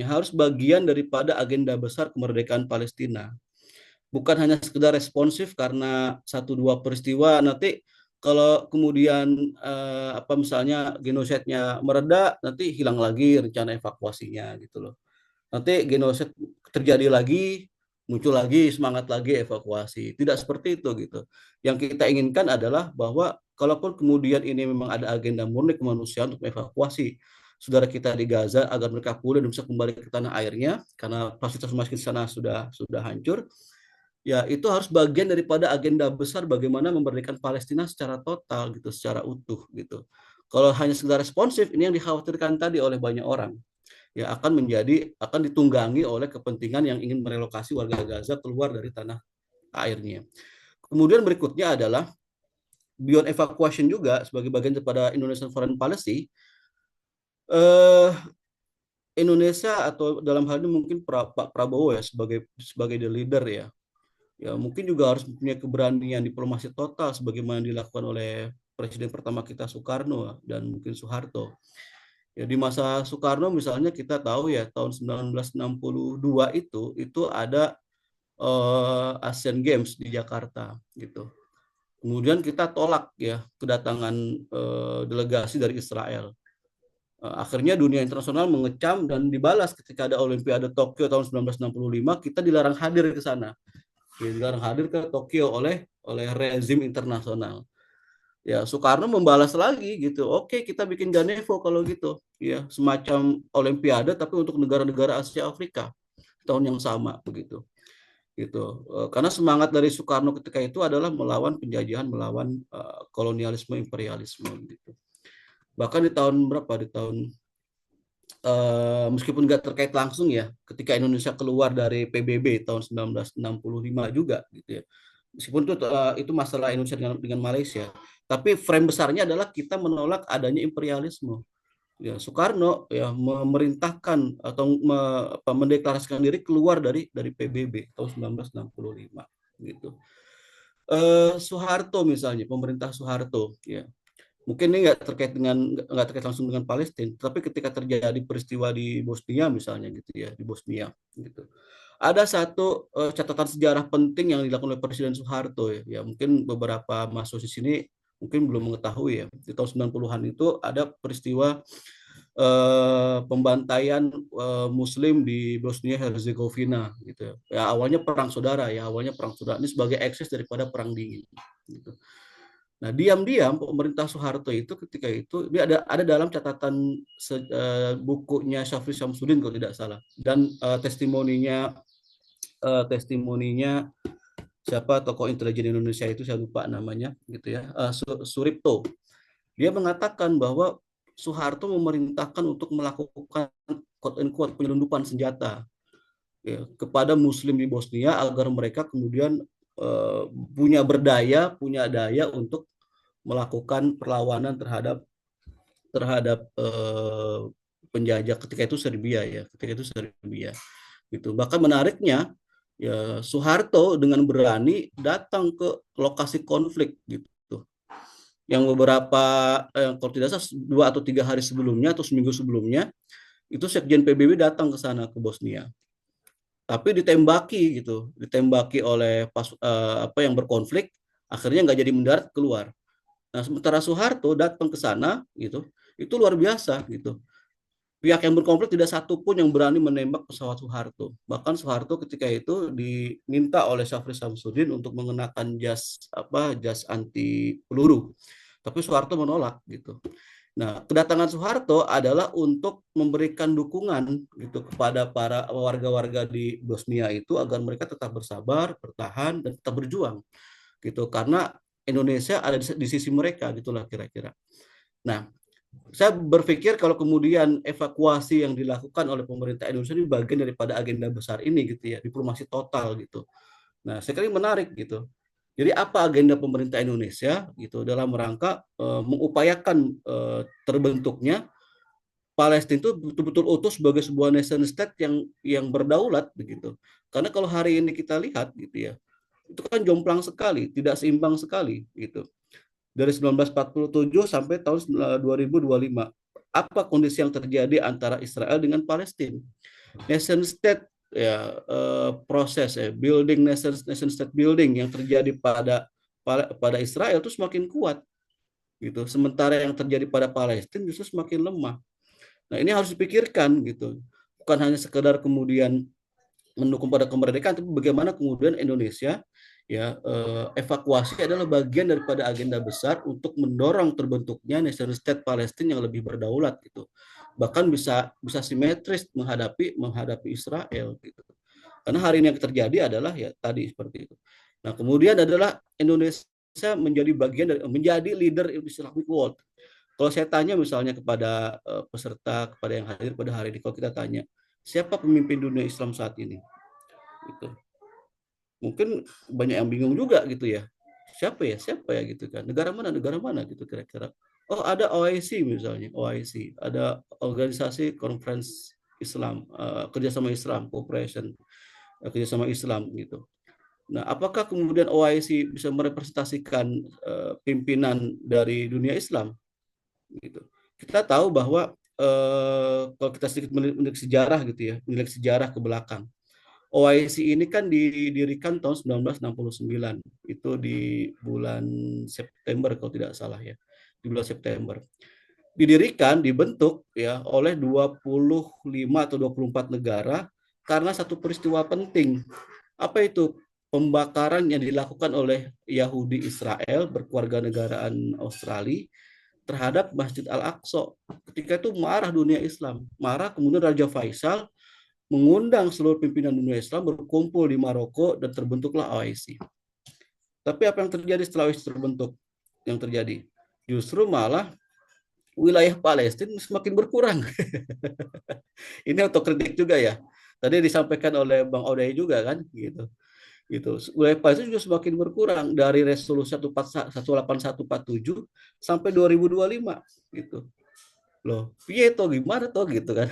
harus bagian daripada agenda besar kemerdekaan Palestina. Bukan hanya sekedar responsif karena satu dua peristiwa, nanti kalau kemudian misalnya genosidnya mereda, nanti hilang lagi rencana evakuasinya gitu loh. Nanti genosid terjadi lagi, muncul lagi semangat lagi evakuasi. Tidak seperti itu gitu. Yang kita inginkan adalah bahwa kalaupun kemudian ini memang ada agenda murni kemanusiaan untuk evakuasi saudara kita di Gaza agar mereka pulih dan bisa kembali ke tanah airnya karena fasilitas rumah sakit di sana sudah hancur, ya itu harus bagian daripada agenda besar bagaimana memerdekakan Palestina secara total gitu, secara utuh gitu. Kalau hanya sekedar responsif, ini yang dikhawatirkan tadi oleh banyak orang, ya akan ditunggangi oleh kepentingan yang ingin merelokasi warga Gaza keluar dari tanah airnya. Kemudian berikutnya adalah beyond evacuation juga sebagai bagian daripada Indonesian Foreign Policy. Indonesia atau dalam hal ini mungkin Pak Prabowo ya sebagai the leader ya mungkin juga harus punya keberanian diplomasi total sebagaimana dilakukan oleh Presiden pertama kita Soekarno dan mungkin Soeharto. Ya di masa Soekarno misalnya kita tahu ya tahun 1962 itu ada Asian Games di Jakarta gitu. Kemudian kita tolak ya kedatangan delegasi dari Israel. Akhirnya dunia internasional mengecam dan dibalas ketika ada Olimpiade Tokyo tahun 1965, kita dilarang hadir ke sana. Dilarang hadir ke Tokyo oleh rezim internasional. Ya, Soekarno membalas lagi gitu. Oke, kita bikin Ganevo kalau gitu. Ya, semacam Olimpiade tapi untuk negara-negara Asia Afrika tahun yang sama begitu. Gitu. Karena semangat dari Soekarno ketika itu adalah melawan penjajahan, melawan kolonialisme, imperialisme gitu. Bahkan di tahun meskipun nggak terkait langsung ya, ketika Indonesia keluar dari PBB tahun 1965 juga gitu ya. Meskipun itu masalah Indonesia dengan Malaysia, tapi frame besarnya adalah kita menolak adanya imperialisme. Ya, Soekarno ya memerintahkan atau mendeklarasikan diri keluar dari PBB tahun 1965 gitu. Soeharto misalnya, pemerintah Soeharto ya Mungkin ini nggak terkait langsung dengan Palestina, tapi ketika terjadi peristiwa di Bosnia misalnya gitu ya, di Bosnia gitu. Ada satu catatan sejarah penting yang dilakukan oleh Presiden Soeharto ya. Ya mungkin beberapa mahasiswa di sini mungkin belum mengetahui ya. Di tahun 90-an itu ada peristiwa pembantaian Muslim di Bosnia Herzegovina gitu. Ya awalnya perang saudara ya, awalnya perang saudara. Ini sebagai ekses daripada perang dingin gitu. Nah, diam-diam pemerintah Soeharto itu ketika itu ini ada dalam catatan bukunya Syafri Syamsuddin kalau tidak salah, dan testimoninya siapa tokoh intelijen Indonesia itu saya lupa namanya gitu ya, Suripto. Dia mengatakan bahwa Soeharto memerintahkan untuk melakukan quote unquote penyelundupan senjata ya, kepada Muslim di Bosnia agar mereka kemudian punya daya untuk melakukan perlawanan terhadap penjajah ketika itu Serbia ya, gitu. Bahkan menariknya ya Soeharto dengan berani datang ke lokasi konflik gitu. Yang beberapa kalau tidak salah 2 atau 3 hari sebelumnya atau seminggu sebelumnya itu Sekjen PBB datang ke sana ke Bosnia. Tapi ditembaki oleh apa yang berkonflik, akhirnya nggak jadi mendarat, keluar. Nah, sementara Soeharto datang ke sana gitu, itu luar biasa gitu. Pihak yang berkonflik tidak satu pun yang berani menembak pesawat Soeharto. Bahkan Soeharto ketika itu diminta oleh Syafri Syamsuddin untuk mengenakan jas anti peluru. Tapi Soeharto menolak gitu. Nah, kedatangan Soeharto adalah untuk memberikan dukungan gitu kepada para warga-warga di Bosnia itu agar mereka tetap bersabar, bertahan, dan tetap berjuang gitu. Karena Indonesia ada di sisi mereka gitulah kira-kira. Nah, saya berpikir kalau kemudian evakuasi yang dilakukan oleh pemerintah Indonesia ini bagian daripada agenda besar ini gitu ya, diplomasi total gitu. Nah, saya kira menarik gitu. Jadi apa agenda pemerintah Indonesia gitu dalam rangka mengupayakan terbentuknya Palestina itu betul-betul utuh sebagai sebuah nation state yang berdaulat begitu. Karena kalau hari ini kita lihat gitu ya, itu kan jomplang sekali, tidak seimbang sekali gitu. Dari 1947 sampai tahun 2025. Apa kondisi yang terjadi antara Israel dengan Palestina? Nation state ya proses ya building nation state building yang terjadi pada Israel itu semakin kuat gitu. Sementara yang terjadi pada Palestina justru semakin lemah. Nah, ini harus dipikirkan gitu. Bukan hanya sekedar kemudian mendukung pada kemerdekaan, tapi bagaimana kemudian Indonesia ya evakuasi adalah bagian daripada agenda besar untuk mendorong terbentuknya nation state Palestina yang lebih berdaulat gitu. Bahkan bisa simetris menghadapi Israel gitu. Karena hari ini yang terjadi adalah ya tadi seperti itu. Nah, kemudian adalah Indonesia menjadi leader Islamic world. Kalau saya tanya misalnya kepada peserta, kepada yang hadir pada hari ini, kalau kita tanya, siapa pemimpin dunia Islam saat ini? Gitu. Mungkin banyak yang bingung juga gitu ya. Siapa ya gitu kan. Negara mana gitu kira-kira. Oh, ada OIC misalnya, OIC. Ada organisasi konferensi Islam, kerjasama Islam, cooperation, kerjasama Islam gitu. Nah, apakah kemudian OIC bisa merepresentasikan pimpinan dari dunia Islam? Gitu. Kita tahu bahwa kalau kita sedikit melihat sejarah gitu ya, melihat sejarah ke belakang. OIC ini kan didirikan tahun 1969, itu di bulan September kalau tidak salah ya, di bulan September. Dibentuk ya oleh 25 atau 24 negara karena satu peristiwa penting. Apa itu? Pembakaran yang dilakukan oleh Yahudi Israel berkewarganegaraan Australia terhadap Masjid Al-Aqsa. Ketika itu marah dunia Islam. Marah, kemudian Raja Faisal mengundang seluruh pimpinan dunia Islam berkumpul di Maroko dan terbentuklah OIC. Tapi apa yang terjadi setelah OIC terbentuk? Yang terjadi justru malah wilayah Palestina semakin berkurang. Ini otokritik juga ya. Tadi disampaikan oleh Bang Odai juga kan, gitu. Wilayah Palestina juga semakin berkurang dari resolusi 18147 sampai 2025 gitu. Loh, piye toh gimana toh gitu kan.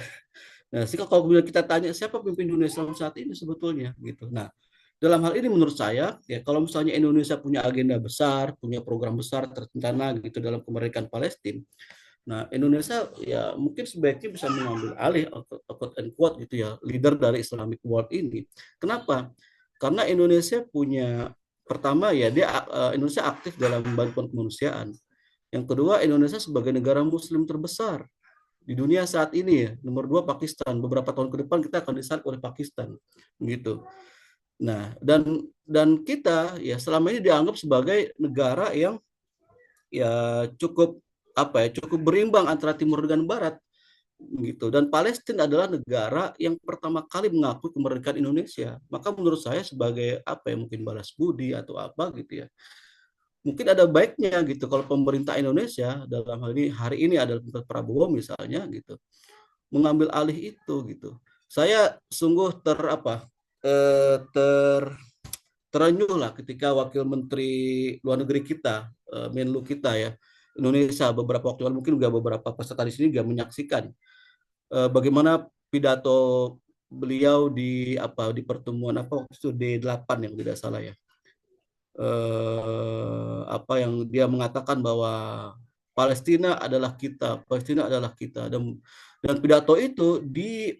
Nah, kalau kemudian kita tanya siapa pemimpin dunia Islam saat ini sebetulnya gitu. Nah, Dalam hal ini menurut saya, ya kalau misalnya Indonesia punya agenda besar, punya program besar terencana gitu dalam kemerdekaan Palestina, nah Indonesia ya mungkin sebaiknya bisa mengambil alih quote and quote gitu ya, leader dari Islamic World ini. Kenapa? Karena Indonesia punya, pertama ya Indonesia aktif dalam bantuan kemanusiaan. Yang kedua, Indonesia sebagai negara Muslim terbesar di dunia saat ini ya, nomor dua Pakistan. Beberapa tahun ke depan kita akan disalib oleh Pakistan, gitu. Nah, dan kita ya selama ini dianggap sebagai negara yang ya cukup cukup berimbang antara timur dan barat, gitu. Dan Palestina adalah negara yang pertama kali mengakui kemerdekaan Indonesia. Maka menurut saya sebagai mungkin balas budi atau apa gitu ya, mungkin ada baiknya gitu kalau pemerintah Indonesia dalam hal ini hari ini adalah Prabowo misalnya gitu mengambil alih itu gitu. Saya sungguh ter terenyuh lah ketika Wakil Menteri Luar Negeri kita, Menlu kita ya, Indonesia beberapa waktu lalu, mungkin juga beberapa peserta di sini juga menyaksikan bagaimana pidato beliau di pertemuan waktu itu D8 yang tidak salah ya. Yang dia mengatakan bahwa Palestina adalah kita, Palestina adalah kita, dan pidato itu di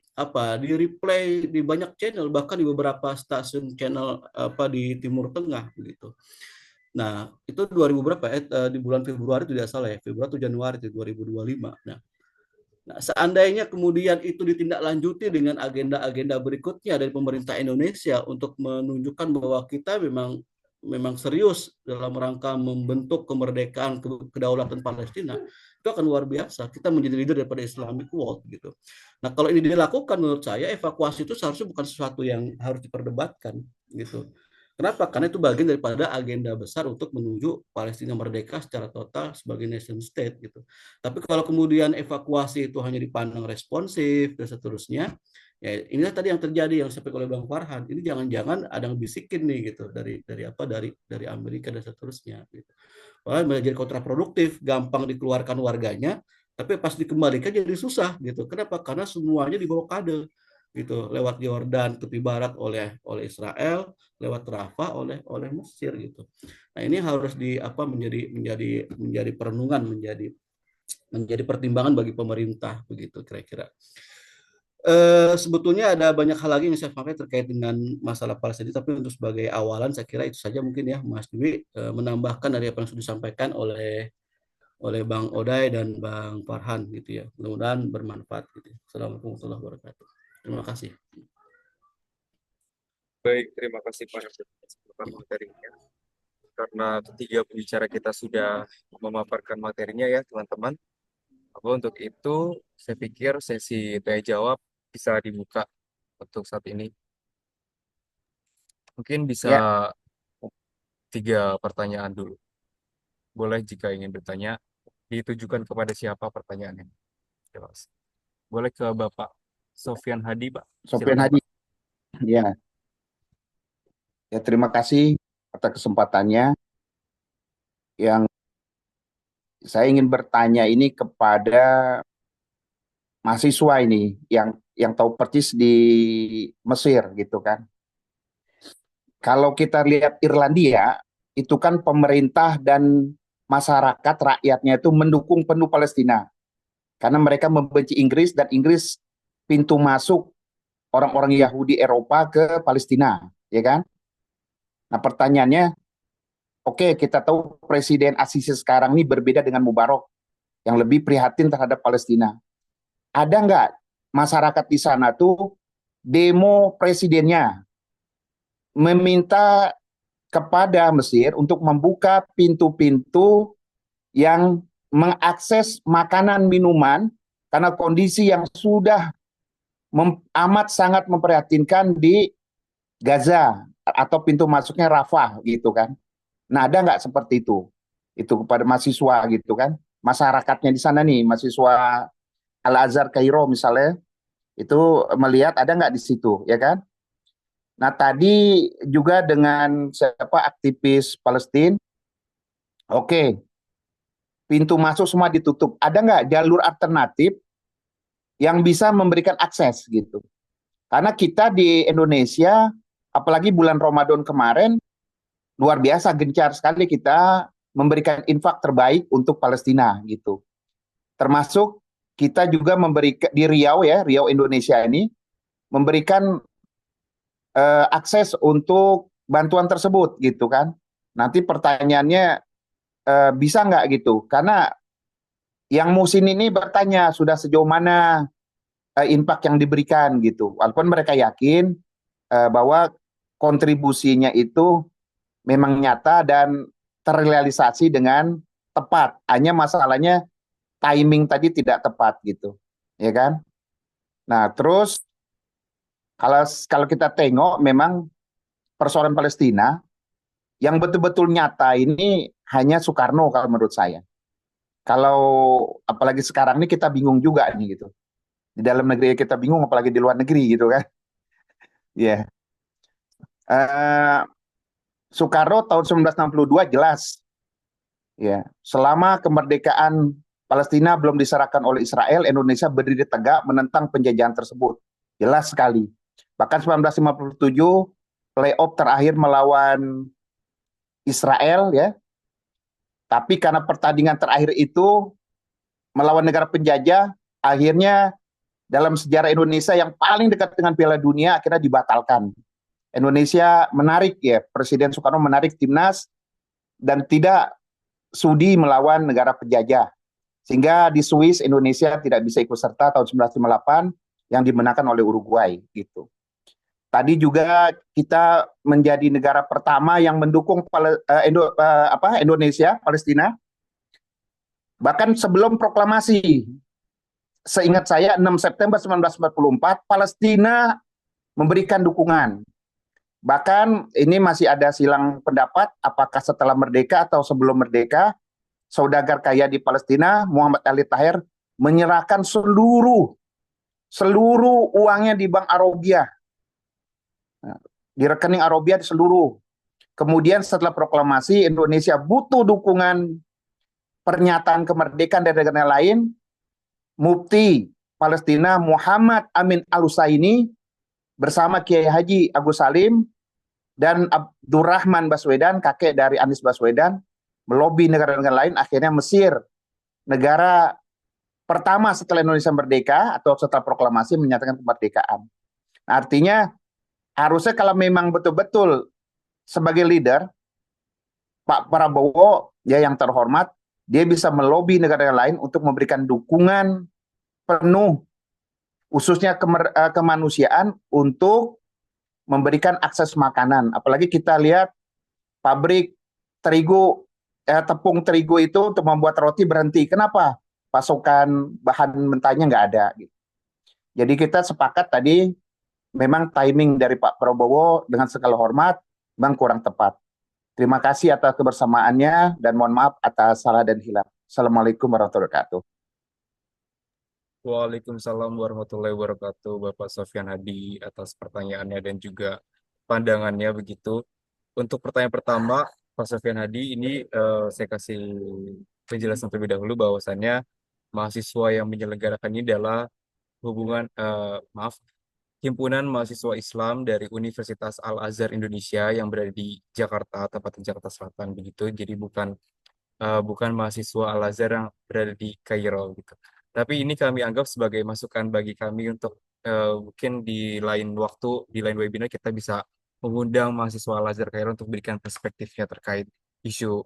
replay di banyak channel, bahkan di beberapa stasiun channel di Timur Tengah begitu. Nah, itu 2000 berapa di bulan Februari tidak salah ya, Februari atau Januari 2025. Nah, seandainya kemudian itu ditindaklanjuti dengan agenda-agenda berikutnya dari pemerintah Indonesia untuk menunjukkan bahwa kita memang serius dalam rangka membentuk kemerdekaan kedaulatan Palestina, itu akan luar biasa. Kita menjadi leader daripada Islamic World gitu. Nah, kalau ini dilakukan, menurut saya evakuasi itu seharusnya bukan sesuatu yang harus diperdebatkan gitu. Kenapa? Karena itu bagian daripada agenda besar untuk menuju Palestina merdeka secara total sebagai nation state gitu. Tapi kalau kemudian evakuasi itu hanya dipandang responsif dan seterusnya, ya inilah tadi yang terjadi yang disampaikan oleh Bang Farhan. Ini jangan-jangan ada yang bisikin nih gitu dari Amerika dan seterusnya gitu. Malah menjadi kontraproduktif, gampang dikeluarkan warganya, tapi pas dikembalikan jadi susah gitu. Kenapa? Karena semuanya diblokade gitu, lewat Yordan tepi barat oleh Israel, lewat Rafah oleh Mesir gitu. Nah, ini harus menjadi perenungan, menjadi pertimbangan bagi pemerintah begitu kira-kira. Sebetulnya ada banyak hal lagi yang saya sampaikan terkait dengan masalah Palestina, tapi untuk sebagai awalan saya kira itu saja mungkin ya Mas Dwi, menambahkan dari apa yang sudah disampaikan oleh Bang Oday dan Bang Farhan gitu ya. Mudah-mudahan bermanfaat gitu. Assalamualaikum warahmatullahi wabarakatuh. Terima kasih. Baik, terima kasih Pak atas materinya. Karena ketiga pembicara kita sudah memaparkan materinya ya teman-teman. Untuk itu saya pikir sesi tanya jawab bisa dibuka untuk saat ini. Mungkin bisa Ya, 3 pertanyaan dulu. Boleh jika ingin bertanya, ditujukan kepada siapa pertanyaannya. Terima kasih. Boleh ke Bapak Sofyan Hadi, Pak. Sofyan Silakan, Hadi. Pak. Ya, terima kasih atas kesempatannya. Yang saya ingin bertanya ini kepada mahasiswa ini yang tahu persis di Mesir gitu kan. Kalau kita lihat Irlandia, itu kan pemerintah dan masyarakat rakyatnya itu mendukung penuh Palestina. Karena mereka membenci Inggris dan Inggris pintu masuk orang-orang Yahudi Eropa ke Palestina, ya kan? Nah, pertanyaannya, oke, kita tahu Presiden As-Sisi sekarang ini berbeda dengan Mubarak yang lebih prihatin terhadap Palestina. Ada nggak masyarakat di sana tuh demo presidennya meminta kepada Mesir untuk membuka pintu-pintu yang mengakses makanan minuman karena kondisi yang sudah amat sangat memprihatinkan di Gaza atau pintu masuknya Rafah gitu kan. Nah, ada nggak seperti itu? Itu kepada mahasiswa gitu kan. Masyarakatnya di sana nih, mahasiswa Al-Azhar Kairo misalnya, itu melihat ada nggak di situ, ya kan? Nah, tadi juga dengan aktivis Palestina, oke, pintu masuk semua ditutup. Ada nggak jalur alternatif yang bisa memberikan akses gitu? Karena kita di Indonesia, apalagi bulan Ramadan kemarin luar biasa gencar sekali kita memberikan infak terbaik untuk Palestina gitu. Termasuk kita juga memberikan di Riau ya, Riau Indonesia ini memberikan akses untuk bantuan tersebut gitu kan. Nanti pertanyaannya bisa nggak gitu? Karena yang musim ini bertanya sudah sejauh mana infak yang diberikan gitu. Walaupun mereka yakin bahwa kontribusinya itu memang nyata dan terrealisasi dengan tepat. Hanya masalahnya timing tadi tidak tepat gitu, ya kan? Nah, terus kalau kita tengok memang persoalan Palestina yang betul-betul nyata ini hanya Soekarno kalau menurut saya. Kalau apalagi sekarang ini kita bingung juga nih gitu. Di dalam negeri kita bingung apalagi di luar negeri gitu kan. Ya. Yeah. Soekarno tahun 1962 jelas ya, selama kemerdekaan Palestina belum diserahkan oleh Israel, Indonesia berdiri tegak menentang penjajahan tersebut. Jelas sekali. Bahkan 1957 playoff terakhir melawan Israel ya. Tapi karena pertandingan terakhir itu melawan negara penjajah, akhirnya dalam sejarah Indonesia yang paling dekat dengan Piala Dunia akhirnya dibatalkan. Indonesia menarik ya, Presiden Soekarno menarik timnas dan tidak sudi melawan negara penjajah. Sehingga di Swiss Indonesia tidak bisa ikut serta tahun 1958 yang dimenangkan oleh Uruguay gitu. Tadi juga kita menjadi negara pertama yang mendukung Indonesia, Palestina. Bahkan sebelum proklamasi, seingat saya 6 September 1944, Palestina memberikan dukungan. Bahkan ini masih ada silang pendapat apakah setelah merdeka atau sebelum merdeka, saudagar kaya di Palestina, Muhammad Ali Tahir, menyerahkan seluruh uangnya di Bank Arabia. Di rekening Arabia di seluruh. Kemudian setelah proklamasi, Indonesia butuh dukungan pernyataan kemerdekaan dari negara lain, Mufti Palestina Muhammad Amin Al-Husaini bersama Kiai Haji Agus Salim dan Abdurrahman Baswedan, kakek dari Anies Baswedan, melobi negara-negara lain. Akhirnya Mesir, negara pertama setelah Indonesia merdeka atau setelah proklamasi menyatakan kemerdekaan. Artinya harusnya kalau memang betul-betul sebagai leader, Pak Prabowo ya yang terhormat, dia bisa melobi negara-negara lain untuk memberikan dukungan penuh, khususnya kemanusiaan untuk memberikan akses makanan. Apalagi kita lihat pabrik terigu, tepung terigu itu untuk membuat roti berhenti. Kenapa? Pasokan bahan mentahnya nggak ada. Jadi kita sepakat tadi, memang timing dari Pak Prabowo dengan segala hormat, Bang kurang tepat. Terima kasih atas kebersamaannya dan mohon maaf atas salah dan hilaf. Assalamualaikum warahmatullahi wabarakatuh. Waalaikumsalam warahmatullahi wabarakatuh, Bapak Sofyan Hadi, atas pertanyaannya dan juga pandangannya begitu. Untuk pertanyaan pertama, Pak Sofyan Hadi, ini saya kasih penjelasan terlebih dahulu bahwasannya mahasiswa yang menyelenggarakan ini adalah Himpunan Mahasiswa Islam dari Universitas Al-Azhar Indonesia yang berada di Jakarta, tepatnya Jakarta Selatan begitu. Jadi bukan mahasiswa Al-Azhar yang berada di Kairo gitu. Tapi ini kami anggap sebagai masukan bagi kami untuk mungkin di lain waktu, di lain webinar kita bisa mengundang mahasiswa Al-Azhar Kairo untuk berikan perspektifnya terkait isu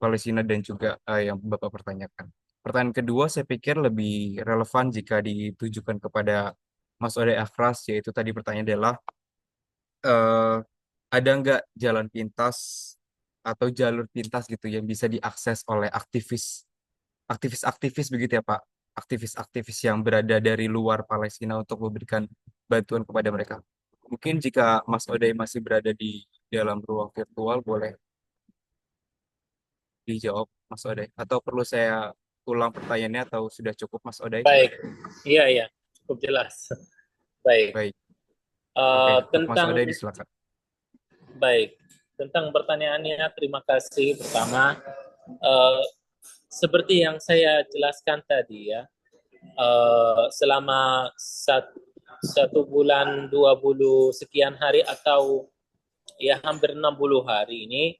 Palestina dan juga yang Bapak pertanyakan. Pertanyaan kedua saya pikir lebih relevan jika ditujukan kepada Mas Oday Akhras, yaitu tadi pertanyaan adalah ada nggak jalan pintas atau jalur pintas gitu yang bisa diakses oleh aktivis begitu ya Pak, aktivis-aktivis yang berada dari luar Palestina untuk memberikan bantuan kepada mereka. Mungkin jika Mas Oday masih berada di dalam ruang virtual, boleh dijawab Mas Oday, atau perlu saya ulang pertanyaannya atau sudah cukup Mas Oday? Baik, iya, cukup jelas. Baik. Oke, Tentang Mas Oday disilakan. Baik, tentang pertanyaannya terima kasih. Pertama, seperti yang saya jelaskan tadi ya, selama 1 bulan 20 sekian hari atau ya hampir 60 hari ini,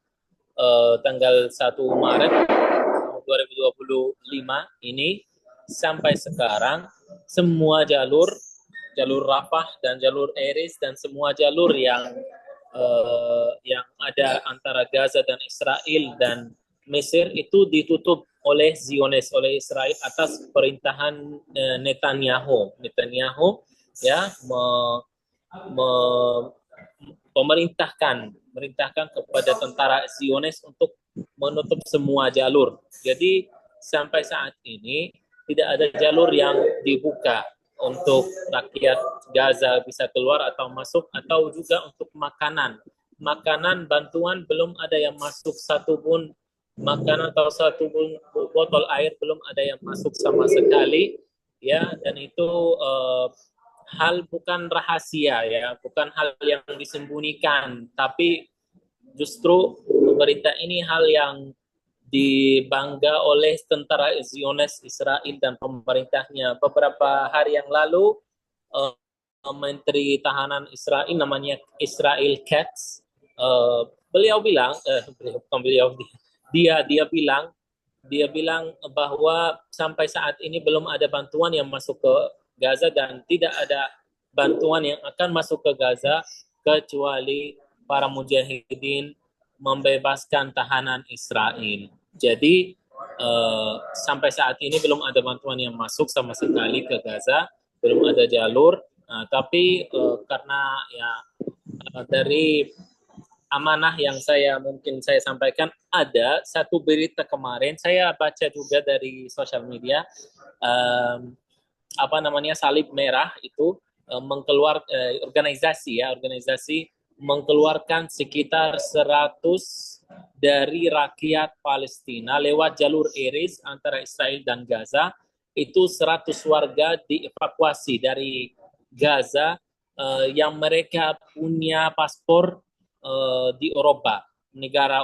tanggal 1 Maret 2025 ini sampai sekarang semua jalur Rafah dan jalur Eris dan semua jalur yang ada antara Gaza dan Israel dan Mesir itu ditutup oleh Zionis, oleh Israel atas perintahan Netanyahu ya memerintahkan kepada tentara Zionis untuk menutup semua jalur. Jadi sampai saat ini tidak ada jalur yang dibuka untuk rakyat Gaza bisa keluar atau masuk, atau juga untuk makanan. Makanan bantuan belum ada yang masuk satupun, makanan atau satupun botol air belum ada yang masuk sama sekali, ya. Dan itu hal bukan rahasia, ya, bukan hal yang disembunyikan, tapi justru berita ini hal yang dibangga oleh tentara Zionis Israel dan pemerintahnya. Beberapa hari yang lalu, Menteri Tahanan Israel namanya Israel Katz, beliau bilang, dia bilang bahwa sampai saat ini belum ada bantuan yang masuk ke Gaza dan tidak ada bantuan yang akan masuk ke Gaza kecuali para mujahidin membebaskan tahanan Israel. Jadi sampai saat ini belum ada bantuan yang masuk sama sekali ke Gaza, belum ada jalur. Tapi karena ya dari amanah yang mungkin saya sampaikan, ada satu berita kemarin saya baca juga dari sosial media, Salib Merah itu organisasi mengeluarkan sekitar 100 dari rakyat Palestina lewat jalur Eris antara Israel dan Gaza. Itu 100 warga dievakuasi dari Gaza yang mereka punya paspor di Eropa, negara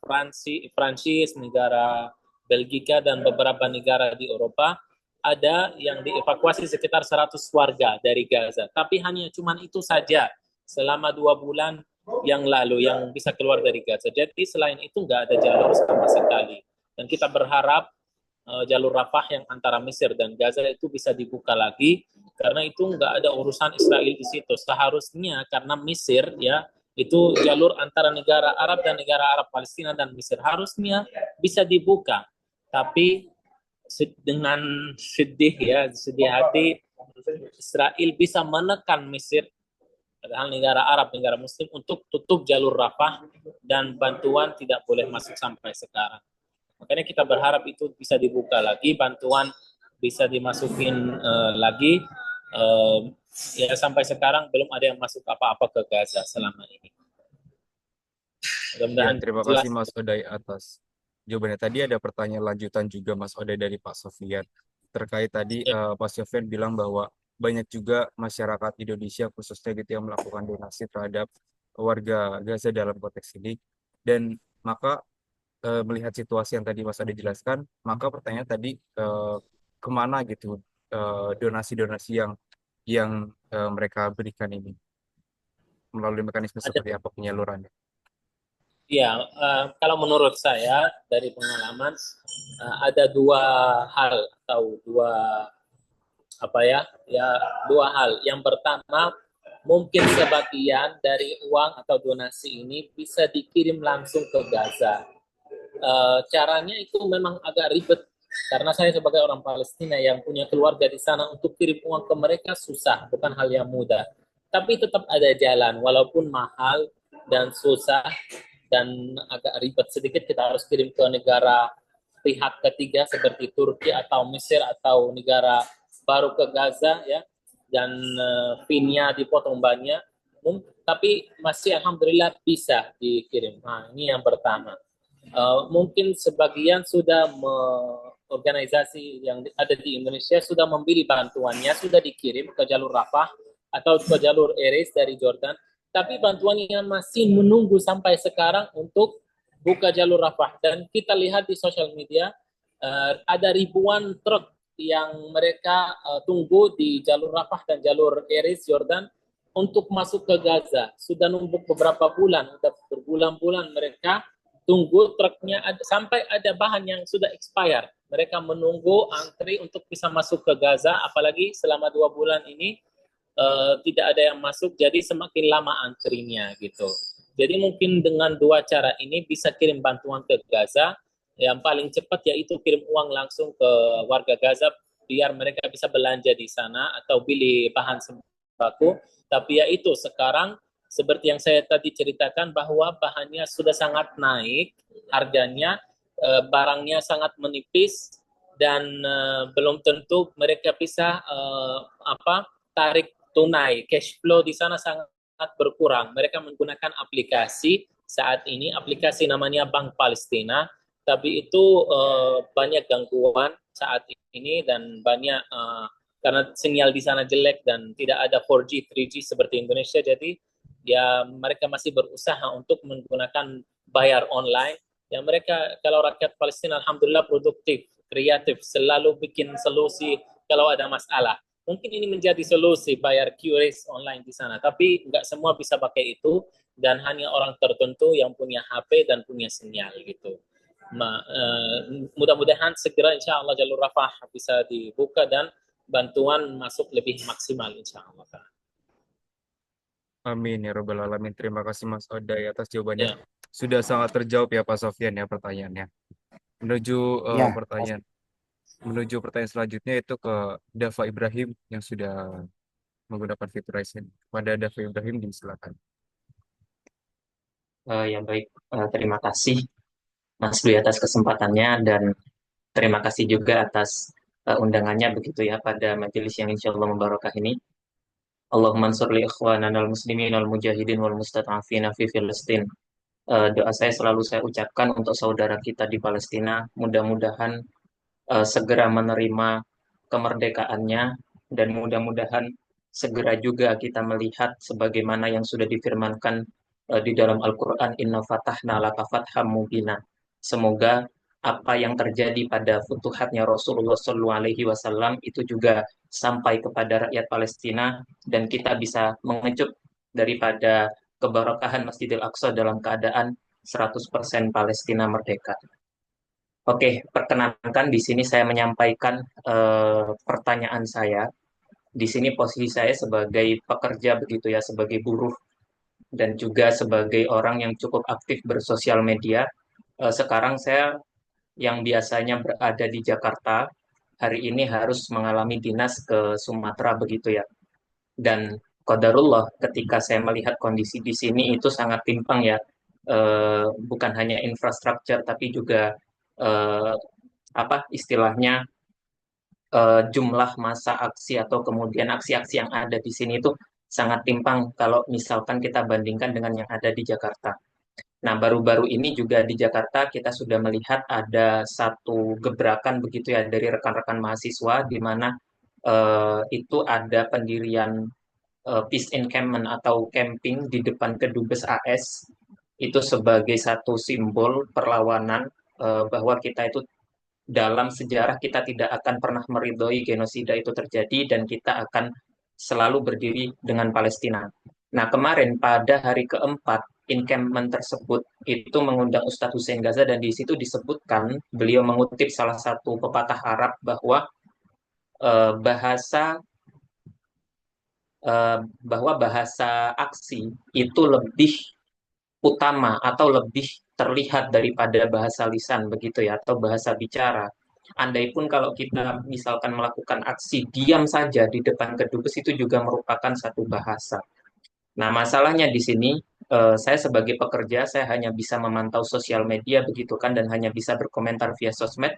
Prancis, negara Belgia dan beberapa negara di Eropa. Ada yang dievakuasi sekitar 100 warga dari Gaza. Tapi hanya cuma itu saja selama 2 bulan yang lalu yang bisa keluar dari Gaza. Jadi selain itu nggak ada jalur sama sekali. Dan kita berharap jalur Rafah yang antara Mesir dan Gaza itu bisa dibuka lagi, karena itu nggak ada urusan Israel di situ. Seharusnya karena Mesir ya itu jalur antara negara Arab dan negara Arab, Palestina dan Mesir, harusnya bisa dibuka. Tapi dengan sedih hati, Israel bisa menekan Mesir, padahal negara Arab, negara Muslim, untuk tutup jalur Rafah dan bantuan tidak boleh masuk sampai sekarang. Makanya kita berharap itu bisa dibuka lagi, bantuan bisa dimasukin lagi. Ya sampai sekarang belum ada yang masuk apa-apa ke Gaza selama ini. Ya, terima kasih Mas Odai atas jawabannya. Tadi ada pertanyaan lanjutan juga Mas Odai dari Pak Sofian. Terkait tadi Pak Sofian bilang bahwa banyak juga masyarakat Indonesia khususnya gitu yang melakukan donasi terhadap warga Gaza dalam konteks ini. Dan maka melihat situasi yang tadi Mas Odai jelaskan, maka pertanyaan tadi kemana gitu donasi-donasi yang mereka berikan ini, melalui mekanisme seperti apa penyalurannya? Ya, kalau menurut saya dari pengalaman ada dua hal atau dua hal. Yang pertama, mungkin sebagian dari uang atau donasi ini bisa dikirim langsung ke Gaza. Caranya itu memang agak ribet, karena saya sebagai orang Palestina yang punya keluarga di sana, untuk kirim uang ke mereka susah, bukan hal yang mudah. Tapi tetap ada jalan, walaupun mahal dan susah dan agak ribet sedikit, kita harus kirim ke negara pihak ketiga seperti Turki atau Mesir atau negara baru ke Gaza, ya, dan pinnya dipotong banyak, tapi masih alhamdulillah bisa dikirim. Nah, ini yang pertama. Mungkin sebagian sudah organisasi yang ada di Indonesia sudah membeli bantuannya, sudah dikirim ke jalur Rafah atau ke jalur Eris dari Jordan, tapi bantuannya masih menunggu sampai sekarang untuk buka jalur Rafah. Dan kita lihat di sosial media ada ribuan truk yang mereka tunggu di jalur Rafah dan jalur Eris Jordan untuk masuk ke Gaza. Sudah numpuk beberapa bulan, sudah berbulan-bulan mereka tunggu truknya sampai ada bahan yang sudah expired. Mereka menunggu antri untuk bisa masuk ke Gaza, apalagi selama 2 bulan ini tidak ada yang masuk, jadi semakin lama antrinya gitu. Jadi mungkin dengan dua cara ini bisa kirim bantuan ke Gaza. Yang paling cepat yaitu kirim uang langsung ke warga Gaza biar mereka bisa belanja di sana atau beli bahan sembako. Tapi ya itu sekarang seperti yang saya tadi ceritakan bahwa bahannya sudah sangat naik harganya, barangnya sangat menipis dan belum tentu mereka bisa tarik tunai. Cash flow di sana sangat berkurang. Mereka menggunakan aplikasi saat ini, aplikasi namanya Bank Palestina, tapi itu banyak gangguan saat ini dan banyak karena sinyal di sana jelek dan tidak ada 4G, 3G seperti Indonesia, jadi ya mereka masih berusaha untuk menggunakan bayar online. Ya mereka, kalau rakyat Palestina alhamdulillah produktif, kreatif, selalu bikin solusi kalau ada masalah. Mungkin ini menjadi solusi bayar QRIS online di sana, tapi nggak semua bisa pakai itu dan hanya orang tertentu yang punya HP dan punya sinyal gitu. Mudah-mudahan segera insya Allah jalur Rafah bisa dibuka dan bantuan masuk lebih maksimal insya Allah. Amin ya Rabbal Alamin. Terima kasih Mas Odai atas jawabannya. Ya. Sudah sangat terjawab ya Pak Sofyan ya pertanyaannya. Menuju Ya, pertanyaan selanjutnya itu ke Dava Ibrahim yang sudah menggunakan fitur raise hand. Pada Dava Ibrahim disilakan. Ya baik, terima kasih Mas Dwi atas kesempatannya dan terima kasih juga atas undangannya begitu ya pada majelis yang insya Allah membarokah ini. Allahumma ansur li ikhwanana al-muslimin wal-mujahidin wal-mustata'afina fi Filistin. Doa saya selalu saya ucapkan untuk saudara kita di Palestina, mudah-mudahan segera menerima kemerdekaannya dan mudah-mudahan segera juga kita melihat sebagaimana yang sudah difirmankan di dalam Al-Quran, Inna fatahna laka fatham mubina. Semoga apa yang terjadi pada futuhatnya Rasulullah SAW itu juga sampai kepada rakyat Palestina dan kita bisa mengecup daripada keberkahan Masjidil Aqsa dalam keadaan 100% Palestina merdeka. Oke, perkenankan di sini saya menyampaikan pertanyaan saya. Di sini posisi saya sebagai pekerja begitu ya, sebagai buruh dan juga sebagai orang yang cukup aktif bersosial media. Sekarang saya yang biasanya berada di Jakarta, hari ini harus mengalami dinas ke Sumatera begitu ya. Dan qadarullah ketika saya melihat kondisi di sini itu sangat timpang ya. Bukan hanya infrastruktur tapi juga apa istilahnya jumlah masa aksi atau kemudian aksi-aksi yang ada di sini itu sangat timpang kalau misalkan kita bandingkan dengan yang ada di Jakarta. Nah, baru-baru ini juga di Jakarta kita sudah melihat ada satu gebrakan begitu ya dari rekan-rekan mahasiswa di mana itu ada pendirian peace encampment atau camping di depan Kedubes AS itu sebagai satu simbol perlawanan bahwa kita itu dalam sejarah kita tidak akan pernah meridhoi genosida itu terjadi dan kita akan selalu berdiri dengan Palestina. Nah, kemarin pada hari keempat encampment tersebut itu mengundang Ustadz Hussein Gaza dan di situ disebutkan beliau mengutip salah satu pepatah Arab bahwa bahasa aksi itu lebih utama atau lebih terlihat daripada bahasa lisan begitu ya atau bahasa bicara. Andai pun kalau kita misalkan melakukan aksi diam saja di depan kedubes itu juga merupakan satu bahasa. Nah, masalahnya di sini saya sebagai pekerja saya hanya bisa memantau sosial media begitu kan dan hanya bisa berkomentar via sosmed,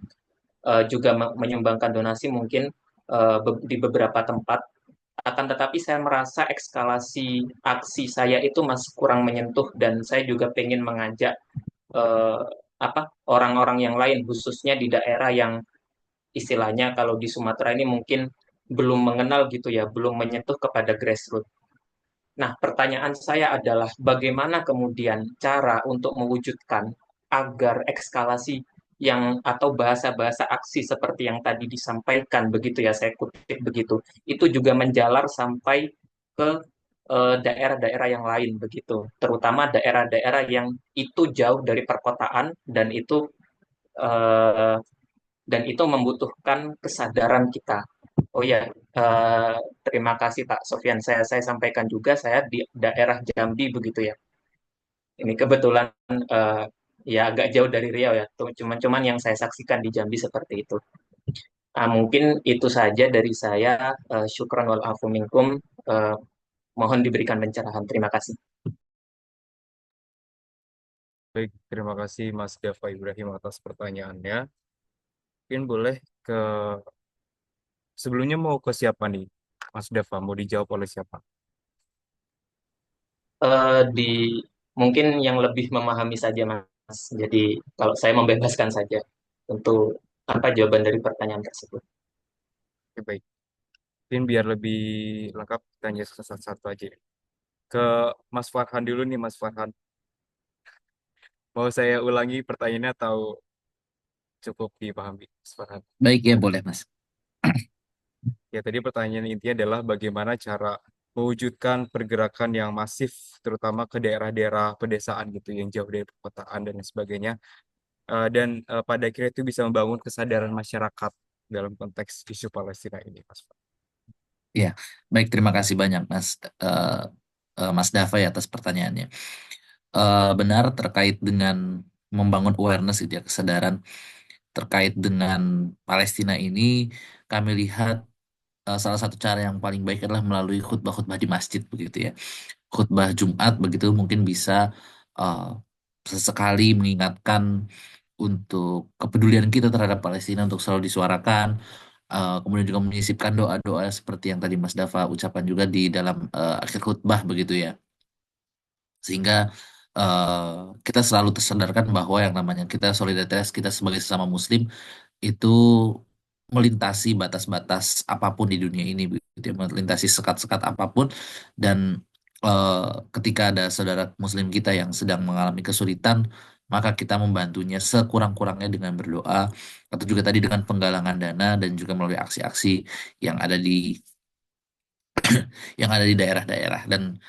juga menyumbangkan donasi mungkin di beberapa tempat. Akan tetapi saya merasa ekskalasi aksi saya itu masih kurang menyentuh dan saya juga pengen mengajak eh, orang-orang yang lain khususnya di daerah yang istilahnya kalau di Sumatera ini mungkin belum mengenal gitu ya, belum menyentuh kepada grassroots. Nah, pertanyaan saya adalah bagaimana kemudian cara untuk mewujudkan agar ekskalasi yang atau bahasa-bahasa aksi seperti yang tadi disampaikan begitu ya, saya kutip begitu, itu juga menjalar sampai ke daerah-daerah yang lain begitu, terutama daerah-daerah yang itu jauh dari perkotaan eh, dan itu membutuhkan kesadaran kita. Oh ya, terima kasih Pak Sofyan. Saya sampaikan juga saya di daerah Jambi begitu ya. Ini kebetulan eh, ya agak jauh dari Riau ya. Cuman yang saya saksikan di Jambi seperti itu. Mungkin itu saja dari saya. Syukran wal afu minkum. Eh, Mohon diberikan pencerahan. Terima kasih. Baik, terima kasih Mas Dava Ibrahim atas pertanyaannya. Mungkin boleh ke sebelumnya mau ke siapa nih, Mas Dava? Mau dijawab oleh siapa? Di mungkin yang lebih memahami saja Mas. Jadi kalau saya membebaskan saja untuk apa jawaban dari pertanyaan tersebut. Oke, baik. Mungkin biar lebih lengkap tanya satu-satu aja. Ke Mas Farhan dulu nih, Mas Farhan. Mau saya ulangi pertanyaannya atau cukup dipahami, Mas Farhan? Baik ya, boleh Mas. Ya, tadi pertanyaan intinya adalah bagaimana cara mewujudkan pergerakan yang masif, terutama ke daerah-daerah pedesaan gitu, yang jauh dari perkotaan dan lain sebagainya. Dan pada akhirnya itu bisa membangun kesadaran masyarakat dalam konteks isu Palestina ini, Mas. Ya, baik, terima kasih banyak eh, Mas Dava ya atas pertanyaannya. Benar terkait dengan membangun awareness gitu ya, kesadaran terkait dengan Palestina ini, kami lihat salah satu cara yang paling baik adalah melalui khutbah-khutbah di masjid begitu ya. Khutbah Jumat begitu mungkin bisa uh, sesekali mengingatkan untuk kepedulian kita terhadap Palestina untuk selalu disuarakan. Kemudian juga menyisipkan doa-doa seperti yang tadi Mas Dava ucapkan juga di dalam akhir khutbah begitu ya, sehingga kita selalu tersadarkan bahwa yang namanya kita solidaritas kita sebagai sesama Muslim itu melintasi batas-batas apapun di dunia ini, begitu ya, melintasi sekat-sekat apapun, dan eh, ketika ada saudara Muslim kita yang sedang mengalami kesulitan, maka kita membantunya sekurang-kurangnya dengan berdoa atau juga tadi dengan penggalangan dana dan juga melalui aksi-aksi yang ada di daerah-daerah. Dan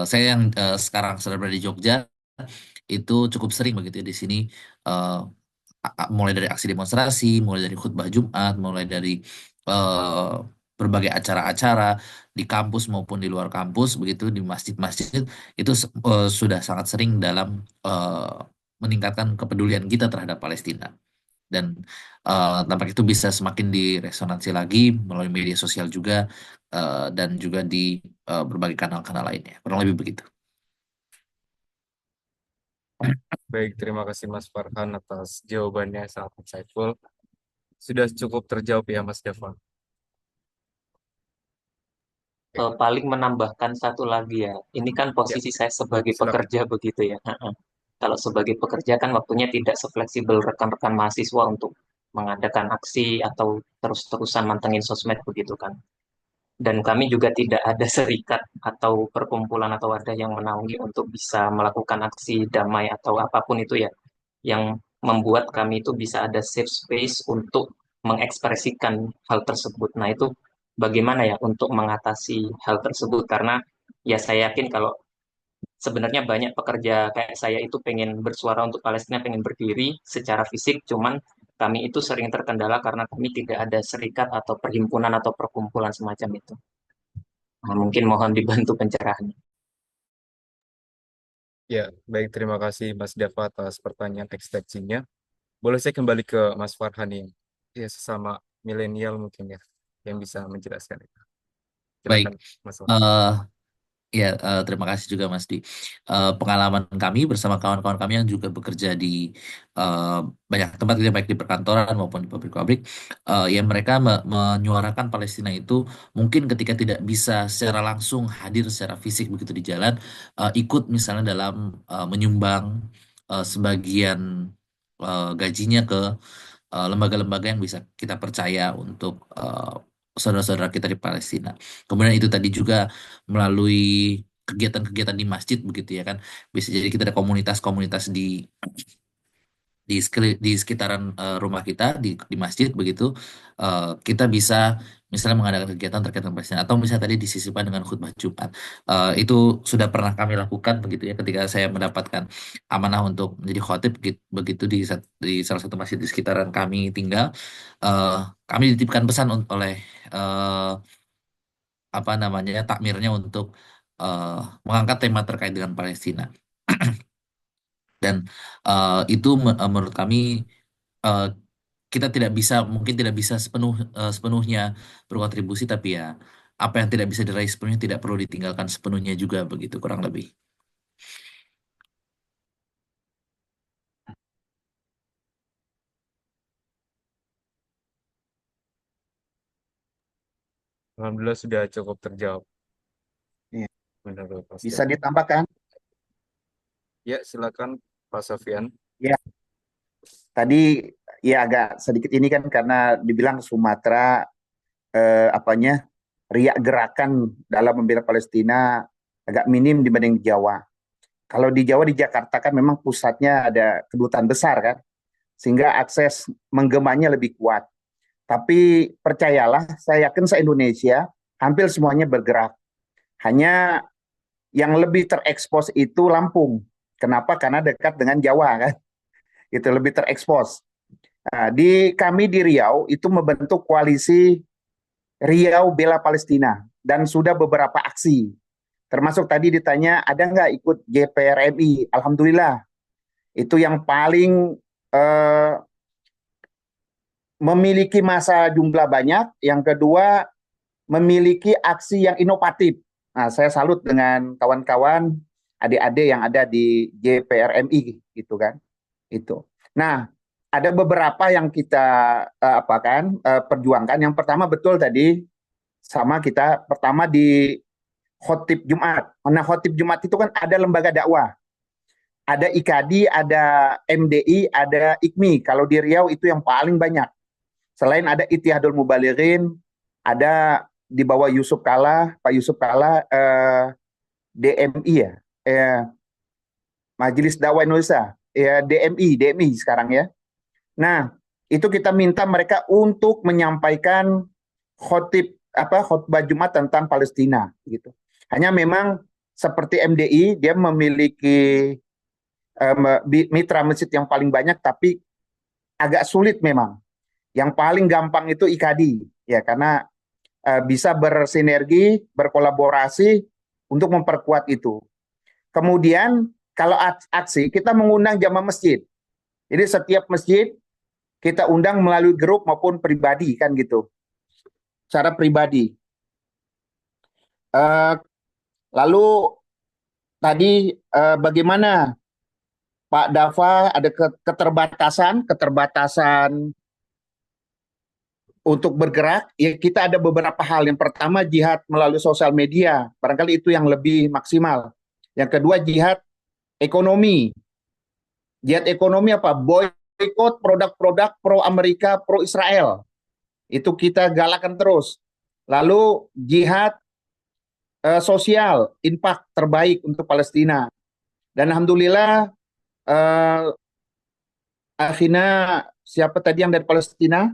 saya yang sekarang sedang berada di Jogja itu cukup sering begitu ya di sini, eh, mulai dari aksi demonstrasi, mulai dari khutbah Jumat, mulai dari eh, berbagai acara-acara di kampus maupun di luar kampus, begitu di masjid-masjid itu sudah sangat sering dalam meningkatkan kepedulian kita terhadap Palestina. Dan tampak itu bisa semakin diresonansi lagi melalui media sosial juga, dan juga di berbagai kanal-kanal lainnya. Kurang lebih begitu. Baik, terima kasih Mas Farhan atas jawabannya sangat insightful. Sudah cukup terjawab ya, Mas Dava. Oke. Paling menambahkan satu lagi ya. Ini kan Ya, posisi saya sebagai silakan. pekerja begitu ya. Kalau sebagai pekerja kan waktunya tidak sefleksibel rekan-rekan mahasiswa untuk mengadakan aksi atau terus-terusan mantengin sosmed begitu kan. Dan kami juga tidak ada serikat atau perkumpulan atau wadah yang menaungi untuk bisa melakukan aksi damai atau apapun itu ya, yang membuat kami itu bisa ada safe space untuk mengekspresikan hal tersebut. Nah, itu bagaimana ya untuk mengatasi hal tersebut? Karena ya saya yakin kalau sebenarnya banyak pekerja kayak saya itu pengen bersuara untuk Palestina, pengen berdiri secara fisik, cuman kami itu sering terkendala karena kami tidak ada serikat atau perhimpunan atau perkumpulan semacam itu. Nah, mungkin mohon dibantu pencerahan. Ya, baik, terima kasih Mas Dava atas pertanyaan ekstensinya. Boleh saya kembali ke Mas Farhan yang ya sesama milenial mungkin ya, yang bisa menjelaskan itu. Baik. Silakan, Mas Farhan. eh Ya, terima kasih juga Mas Di. Pengalaman kami bersama kawan-kawan kami yang juga bekerja di eh, banyak tempat, gitu ya, baik di perkantoran maupun di pabrik-pabrik, ya mereka menyuarakan Palestina itu mungkin ketika tidak bisa secara langsung hadir secara fisik begitu di jalan, ikut misalnya dalam menyumbang sebagian gajinya ke lembaga-lembaga yang bisa kita percaya untuk saudara-saudara kita di Palestina. Kemudian itu tadi juga melalui kegiatan-kegiatan di masjid begitu ya kan. Bisa jadi kita ada komunitas-komunitas di sekitaran rumah kita di masjid begitu. Kita bisa misalnya mengadakan kegiatan terkait dengan Palestina, atau misalnya tadi disisipkan dengan khutbah Jumat. Itu sudah pernah kami lakukan begitu ya, ketika saya mendapatkan amanah untuk menjadi khotib begitu di salah satu masjid di sekitaran kami tinggal. eh, Kami dititipkan pesan oleh eh, apa namanya takmirnya untuk eh, mengangkat tema terkait dengan Palestina. Dan menurut kami, eh, kita tidak bisa, mungkin tidak bisa sepenuhnya berkontribusi, tapi ya apa yang tidak bisa diraih sepenuhnya tidak perlu ditinggalkan sepenuhnya juga, begitu kurang lebih. Alhamdulillah sudah cukup terjawab Iya. menurut Mas Bisa Joko. ditambahkan? Ya, silakan Pak Sofian. Ya, tadi ya agak sedikit ini kan karena dibilang Sumatera apanya riak gerakan dalam membela Palestina agak minim dibanding di Jawa. Kalau di Jawa, di Jakarta kan memang pusatnya ada kedutaan besar kan, sehingga akses menggemanya lebih kuat. Tapi percayalah, saya yakin se-Indonesia hampir semuanya bergerak. Hanya yang lebih terekspos itu Lampung. Kenapa? Karena dekat dengan Jawa kan, itu lebih terekspos. Nah, kami di Riau itu membentuk koalisi Riau Bela Palestina dan sudah beberapa aksi. Termasuk tadi ditanya ada nggak ikut JPRMI? Alhamdulillah itu yang paling eh, memiliki masa jumlah banyak. Yang kedua memiliki aksi yang inovatif. Nah, saya salut dengan kawan-kawan adik-adik yang ada di JPRMI gitu kan. Itu. Nah, ada beberapa yang kita perjuangkan. Yang pertama betul tadi sama kita pertama di khotib Jumat. Nah, khotib Jumat itu kan ada lembaga dakwah. Ada IKADI, ada MDI, ada IKMI. Kalau di Riau itu yang paling banyak. Selain ada Ittihadul Mubalighin, ada di bawah Yusuf Kala, Pak Yusuf Kala, DMI ya, Majelis Dakwah Indonesia, ya DMI sekarang ya. Nah, itu kita minta mereka untuk menyampaikan khutbah Jumat tentang Palestina gitu. Hanya memang seperti MDI dia memiliki mitra masjid yang paling banyak, tapi agak sulit memang. Yang paling gampang itu IKADI ya, karena bisa bersinergi, berkolaborasi untuk memperkuat itu. Kemudian kalau aksi kita mengundang jamaah masjid. Jadi setiap masjid kita undang melalui grup maupun pribadi kan gitu. Secara pribadi. Lalu tadi bagaimana Pak Dava ada keterbatasan untuk bergerak, ya kita ada beberapa hal. Yang pertama jihad melalui sosial media, barangkali itu yang lebih maksimal. Yang kedua jihad ekonomi. Jihad ekonomi apa? Boykot produk-produk pro Amerika, pro Israel. Itu kita galakan terus. Lalu jihad sosial, infak terbaik untuk Palestina. Dan alhamdulillah akhirnya siapa tadi yang dari Palestina?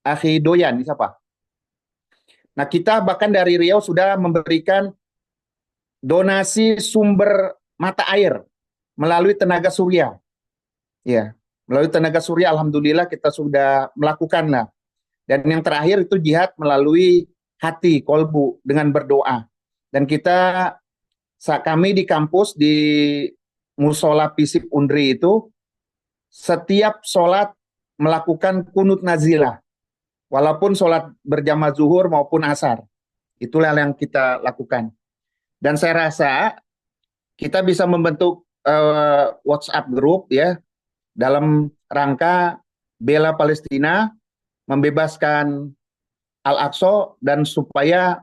Akhi Doyan, siapa? Nah, kita bahkan dari Riau sudah memberikan donasi sumber mata air melalui tenaga surya. Ya, melalui tenaga surya alhamdulillah kita sudah melakukan lah. Dan yang terakhir itu jihad melalui hati, kolbu dengan berdoa. Dan kami di kampus di Musola Fisip Undri itu setiap sholat melakukan kunut nazilah. Walaupun sholat berjamaah zuhur maupun asar. Itulah yang kita lakukan. Dan saya rasa kita bisa membentuk WhatsApp group ya dalam rangka bela Palestina, membebaskan Al-Aqsa, dan supaya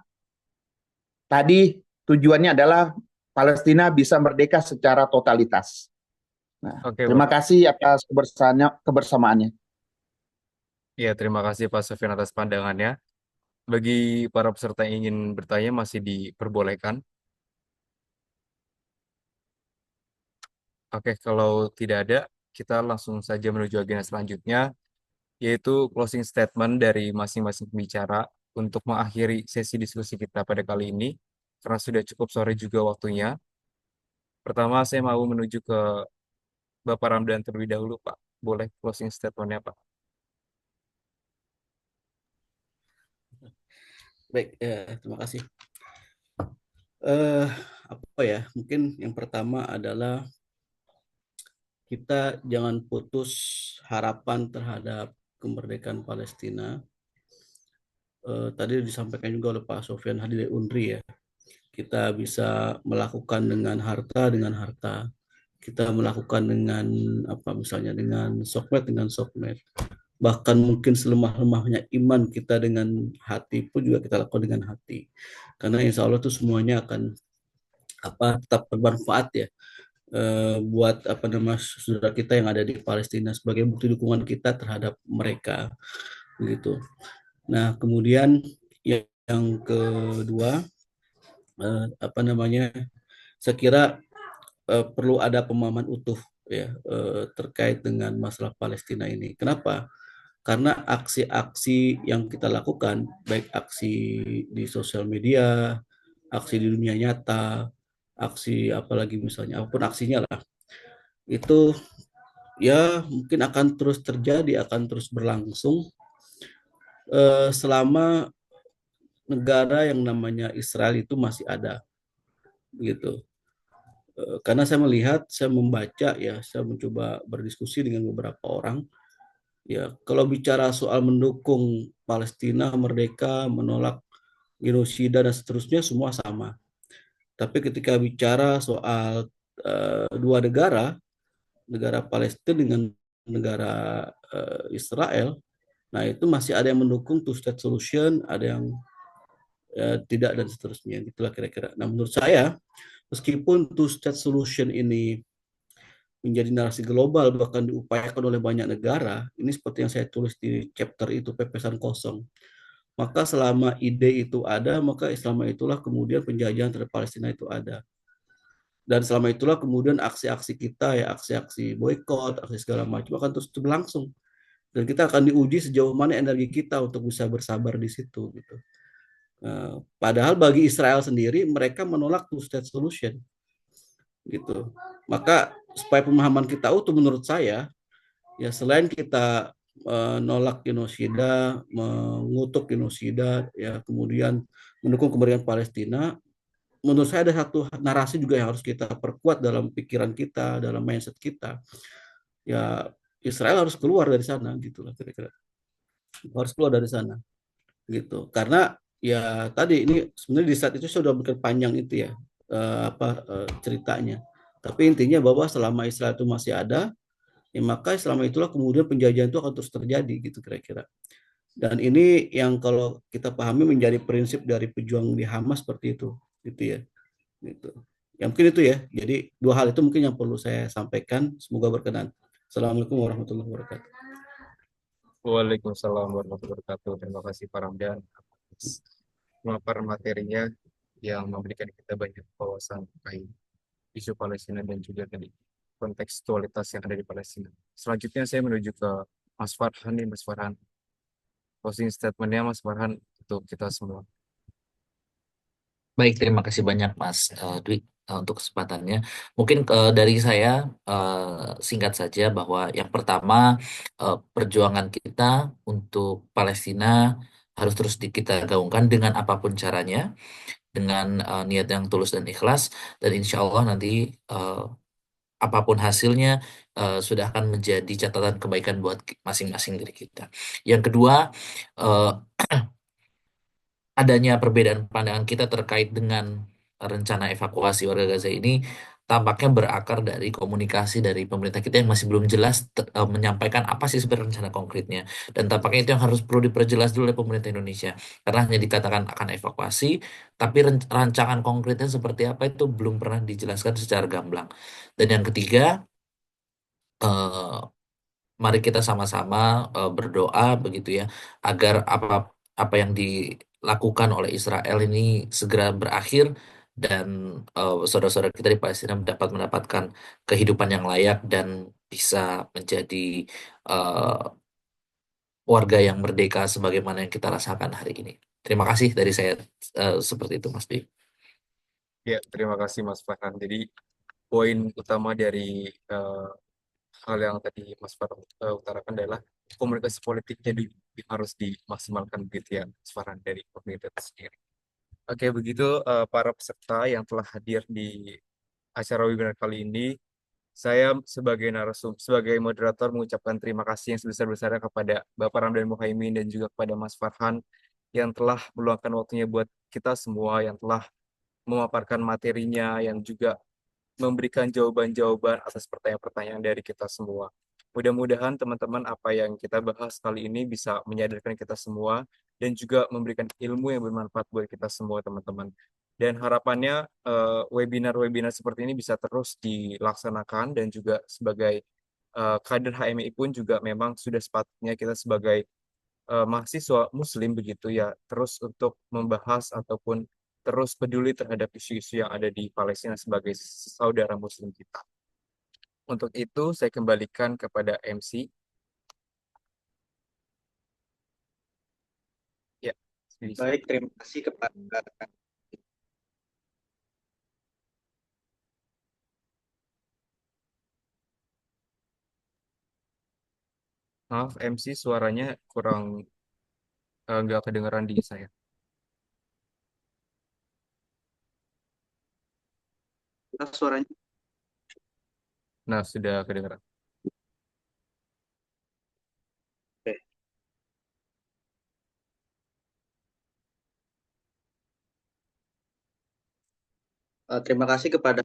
tadi tujuannya adalah Palestina bisa merdeka secara totalitas. Nah, Oke, terima Bapak. kasih atas kebersamaannya. Ya, terima kasih Pak Sofian atas pandangannya. Bagi para peserta yang ingin bertanya masih diperbolehkan. Oke, kalau tidak ada, kita langsung saja menuju agenda selanjutnya, yaitu closing statement dari masing-masing pembicara untuk mengakhiri sesi diskusi kita pada kali ini, karena sudah cukup sore juga waktunya. Pertama, saya mau menuju ke Bapak Ramdan terlebih dahulu, Pak. Boleh closing statement-nya, Pak? Baik, terima kasih. Eh, Apa ya? Mungkin yang pertama adalah kita jangan putus harapan terhadap kemerdekaan Palestina. Tadi disampaikan juga oleh Pak Sofyan Hadi dari UNRI ya. Kita bisa melakukan dengan harta. Kita melakukan dengan apa misalnya dengan sokmed. Bahkan mungkin selemah-lemahnya iman kita dengan hati pun juga kita lakukan dengan hati. Karena insya Allah itu semuanya akan tetap bermanfaat ya, buat saudara kita yang ada di Palestina sebagai bukti dukungan kita terhadap mereka begitu. Nah, kemudian yang kedua, saya kira perlu ada pemahaman utuh ya, terkait dengan masalah Palestina ini. Kenapa? Karena aksi-aksi yang kita lakukan, baik aksi di sosial media, aksi di dunia nyata, aksi apalagi misalnya apapun aksinya lah, itu ya mungkin akan terus terjadi, akan terus berlangsung selama negara yang namanya Israel itu masih ada, gitu. Karena saya membaca ya, saya mencoba berdiskusi dengan beberapa orang. Ya, kalau bicara soal mendukung Palestina merdeka, menolak genosida dan seterusnya semua sama. Tapi ketika bicara soal dua negara, negara Palestina dengan negara Israel, nah itu masih ada yang mendukung two state solution, ada yang tidak dan seterusnya. Itulah kira-kira. Nah, menurut saya meskipun two state solution ini menjadi narasi global bahkan diupayakan oleh banyak negara, ini seperti yang saya tulis di chapter itu, pepesan kosong. Maka selama ide itu ada, maka selama itulah kemudian penjajahan terhadap Palestina itu ada. Dan selama itulah kemudian aksi-aksi kita ya, aksi-aksi boykot, aksi segala macam akan terus berlangsung. Dan kita akan diuji sejauh mana energi kita untuk bisa bersabar di situ gitu. Padahal bagi Israel sendiri mereka menolak two state solution gitu. Maka supaya pemahaman kita utuh menurut saya ya, selain kita menolak genosida, mengutuk genosida ya, kemudian mendukung kemerdekaan Palestina, menurut saya ada satu narasi juga yang harus kita perkuat dalam pikiran kita, dalam mindset kita. Ya, Israel harus keluar dari sana gitu lah kira-kira. Harus keluar dari sana gitu. Karena ya tadi ini sebenarnya di saat itu sudah berpanjang itu ya, ceritanya. Tapi intinya bahwa selama Israel itu masih ada, ya maka selama itulah kemudian penjajahan itu akan terus terjadi gitu kira-kira. Dan ini yang kalau kita pahami menjadi prinsip dari pejuang di Hamas seperti itu, gitu ya. Gitu. Ya mungkin itu ya. Jadi dua hal itu mungkin yang perlu saya sampaikan. Semoga berkenan. Assalamualaikum warahmatullahi wabarakatuh. Waalaikumsalam warahmatullahi wabarakatuh. Terima kasih Pak Ramdan atas pemaparan materinya yang memberikan kita banyak wawasan terkait isu Palestina dan juga tadi kontekstualitas yang ada di Palestina. Selanjutnya saya menuju ke Mas Farhan nih, Mas Farhan. Closing statement-nya Mas Farhan untuk kita semua. Baik, terima kasih banyak Mas Dwi untuk kesempatannya. Mungkin dari saya singkat saja bahwa yang pertama, perjuangan kita untuk Palestina harus terus kita gaungkan dengan apapun caranya, dengan niat yang tulus dan ikhlas, dan insya Allah nanti apapun hasilnya sudah akan menjadi catatan kebaikan buat masing-masing dari kita. Yang kedua, eh, adanya perbedaan pandangan kita terkait dengan rencana evakuasi warga Gaza ini tampaknya berakar dari komunikasi dari pemerintah kita yang masih belum jelas menyampaikan apa sih sebenarnya rencana konkretnya, dan tampaknya itu yang harus perlu diperjelas dulu oleh pemerintah Indonesia, karena hanya dikatakan akan evakuasi tapi rancangan konkretnya seperti apa itu belum pernah dijelaskan secara gamblang. Dan yang ketiga, eh, mari kita sama-sama berdoa begitu ya, agar apa apa yang dilakukan oleh Israel ini segera berakhir, dan saudara-saudara kita di Palestina mendapatkan kehidupan yang layak dan bisa menjadi eh, warga yang merdeka sebagaimana yang kita rasakan hari ini. Terima kasih dari saya, seperti itu Mas Dwi. Ya, terima kasih Mas Farhan. Jadi poin utama dari eh, hal yang tadi Mas Farhan utarakan adalah komunikasi politiknya harus dimaksimalkan begitu ya, Mas Farhan, dari pemerintah itu sendiri. Oke, begitu para peserta yang telah hadir di acara webinar kali ini, saya sebagai sebagai moderator mengucapkan terima kasih yang sebesar-besarnya kepada Bapak Ramdan Muhaimin dan juga kepada Mas Farhan yang telah meluangkan waktunya buat kita semua, yang telah memaparkan materinya, yang juga memberikan jawaban-jawaban atas pertanyaan-pertanyaan dari kita semua. Mudah-mudahan teman-teman apa yang kita bahas kali ini bisa menyadarkan kita semua dan juga memberikan ilmu yang bermanfaat buat kita semua, teman-teman. Dan harapannya webinar-webinar seperti ini bisa terus dilaksanakan dan juga sebagai kader HMI pun juga memang sudah sepatutnya kita sebagai mahasiswa Muslim begitu ya terus untuk membahas ataupun terus peduli terhadap isu-isu yang ada di Palestina sebagai saudara Muslim kita. Untuk itu saya kembalikan kepada MC. Ya, bisa. Baik, terima kasih kepada Maaf MC suaranya kurang nggak kedengeran di saya. suaranya. Nah, sudah kedengeran. Oke. Terima kasih kepada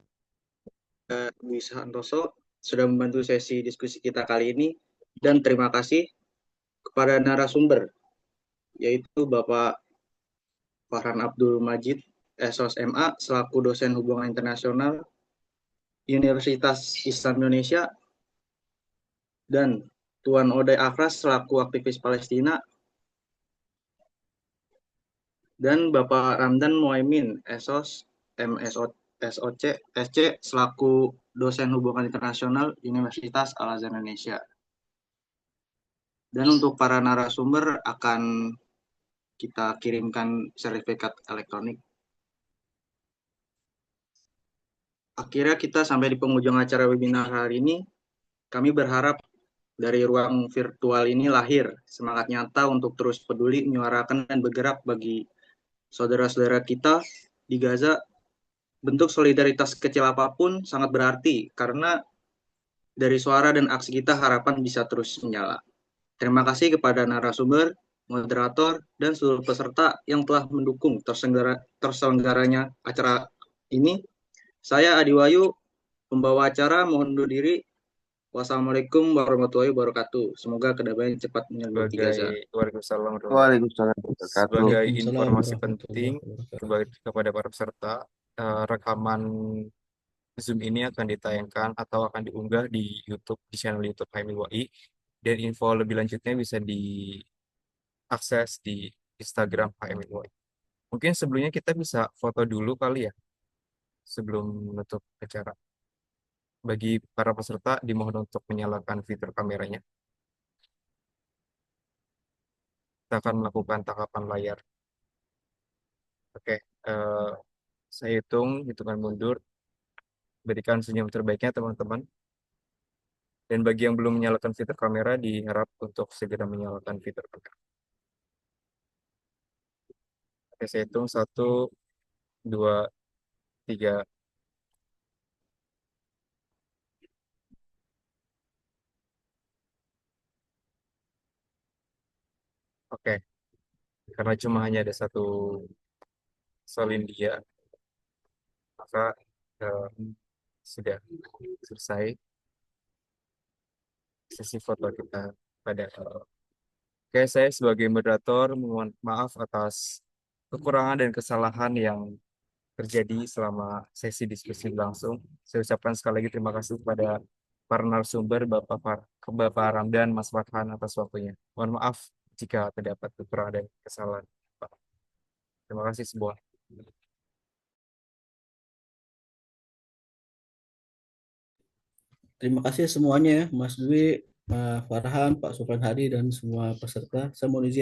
Dwi Santoso sudah membantu sesi diskusi kita kali ini dan terima kasih kepada narasumber yaitu Bapak Farhan Abdul Majid, SOS MA selaku dosen hubungan internasional Universitas Islam Indonesia dan Tuan Oday Akras selaku aktivis Palestina dan Bapak Ramdan Muhaimin, SOS MSO SOC SC selaku dosen hubungan internasional Universitas Al-Azhar Indonesia. Dan untuk para narasumber akan kita kirimkan sertifikat elektronik. Akhirnya kita sampai di penghujung acara webinar hari ini. Kami berharap dari ruang virtual ini lahir semangat nyata untuk terus peduli, menyuarakan dan bergerak bagi saudara-saudara kita di Gaza. Bentuk solidaritas kecil apapun sangat berarti karena dari suara dan aksi kita harapan bisa terus menyala. Terima kasih kepada narasumber, moderator, dan seluruh peserta yang telah mendukung terselenggaranya acara ini. Saya Adi Wayu, pembawa acara, mohon undur diri. Wassalamualaikum warahmatullahi wabarakatuh. Semoga kedamaian cepat menyelimuti Gaza. Waalaikumsalam warahmatullahi wabarakatuh. Waalaikumsalam warahmatullahi wabarakatuh. Sebagai Waalaikumsalam informasi warahmatullahi penting wabarakatuh. kepada para peserta, rekaman Zoom ini akan ditayangkan atau akan diunggah di YouTube, di channel YouTube HMIWAI, dan info lebih lanjutnya bisa diakses di Instagram HMIWAI. Mungkin sebelumnya kita bisa foto dulu kali ya, sebelum menutup acara. Bagi para peserta, dimohon untuk menyalakan fitur kameranya. Kita akan melakukan tangkapan layar. Oke, saya hitungan mundur. Berikan senyum terbaiknya teman-teman. Dan bagi yang belum menyalakan fitur kamera, diharap untuk segera menyalakan fitur kamera. Oke, saya hitung 1, 2, 3. Oke, karena cuma hanya ada satu Solindia, maka eh, sudah selesai sesi foto kita pada Oke, saya sebagai moderator mohon maaf atas kekurangan dan kesalahan yang terjadi selama sesi diskusi berlangsung. Saya ucapkan sekali lagi terima kasih kepada para narasumber, Bapak Ramdan, Mas Farhan atas waktunya. Mohon maaf jika terdapat kekurangan dan kesalahan. Pak. Terima kasih semua. Terima kasih semuanya ya, Mas Dwi, Farhan, Pak Sufyan Hadi, dan semua peserta. Saya mohon izin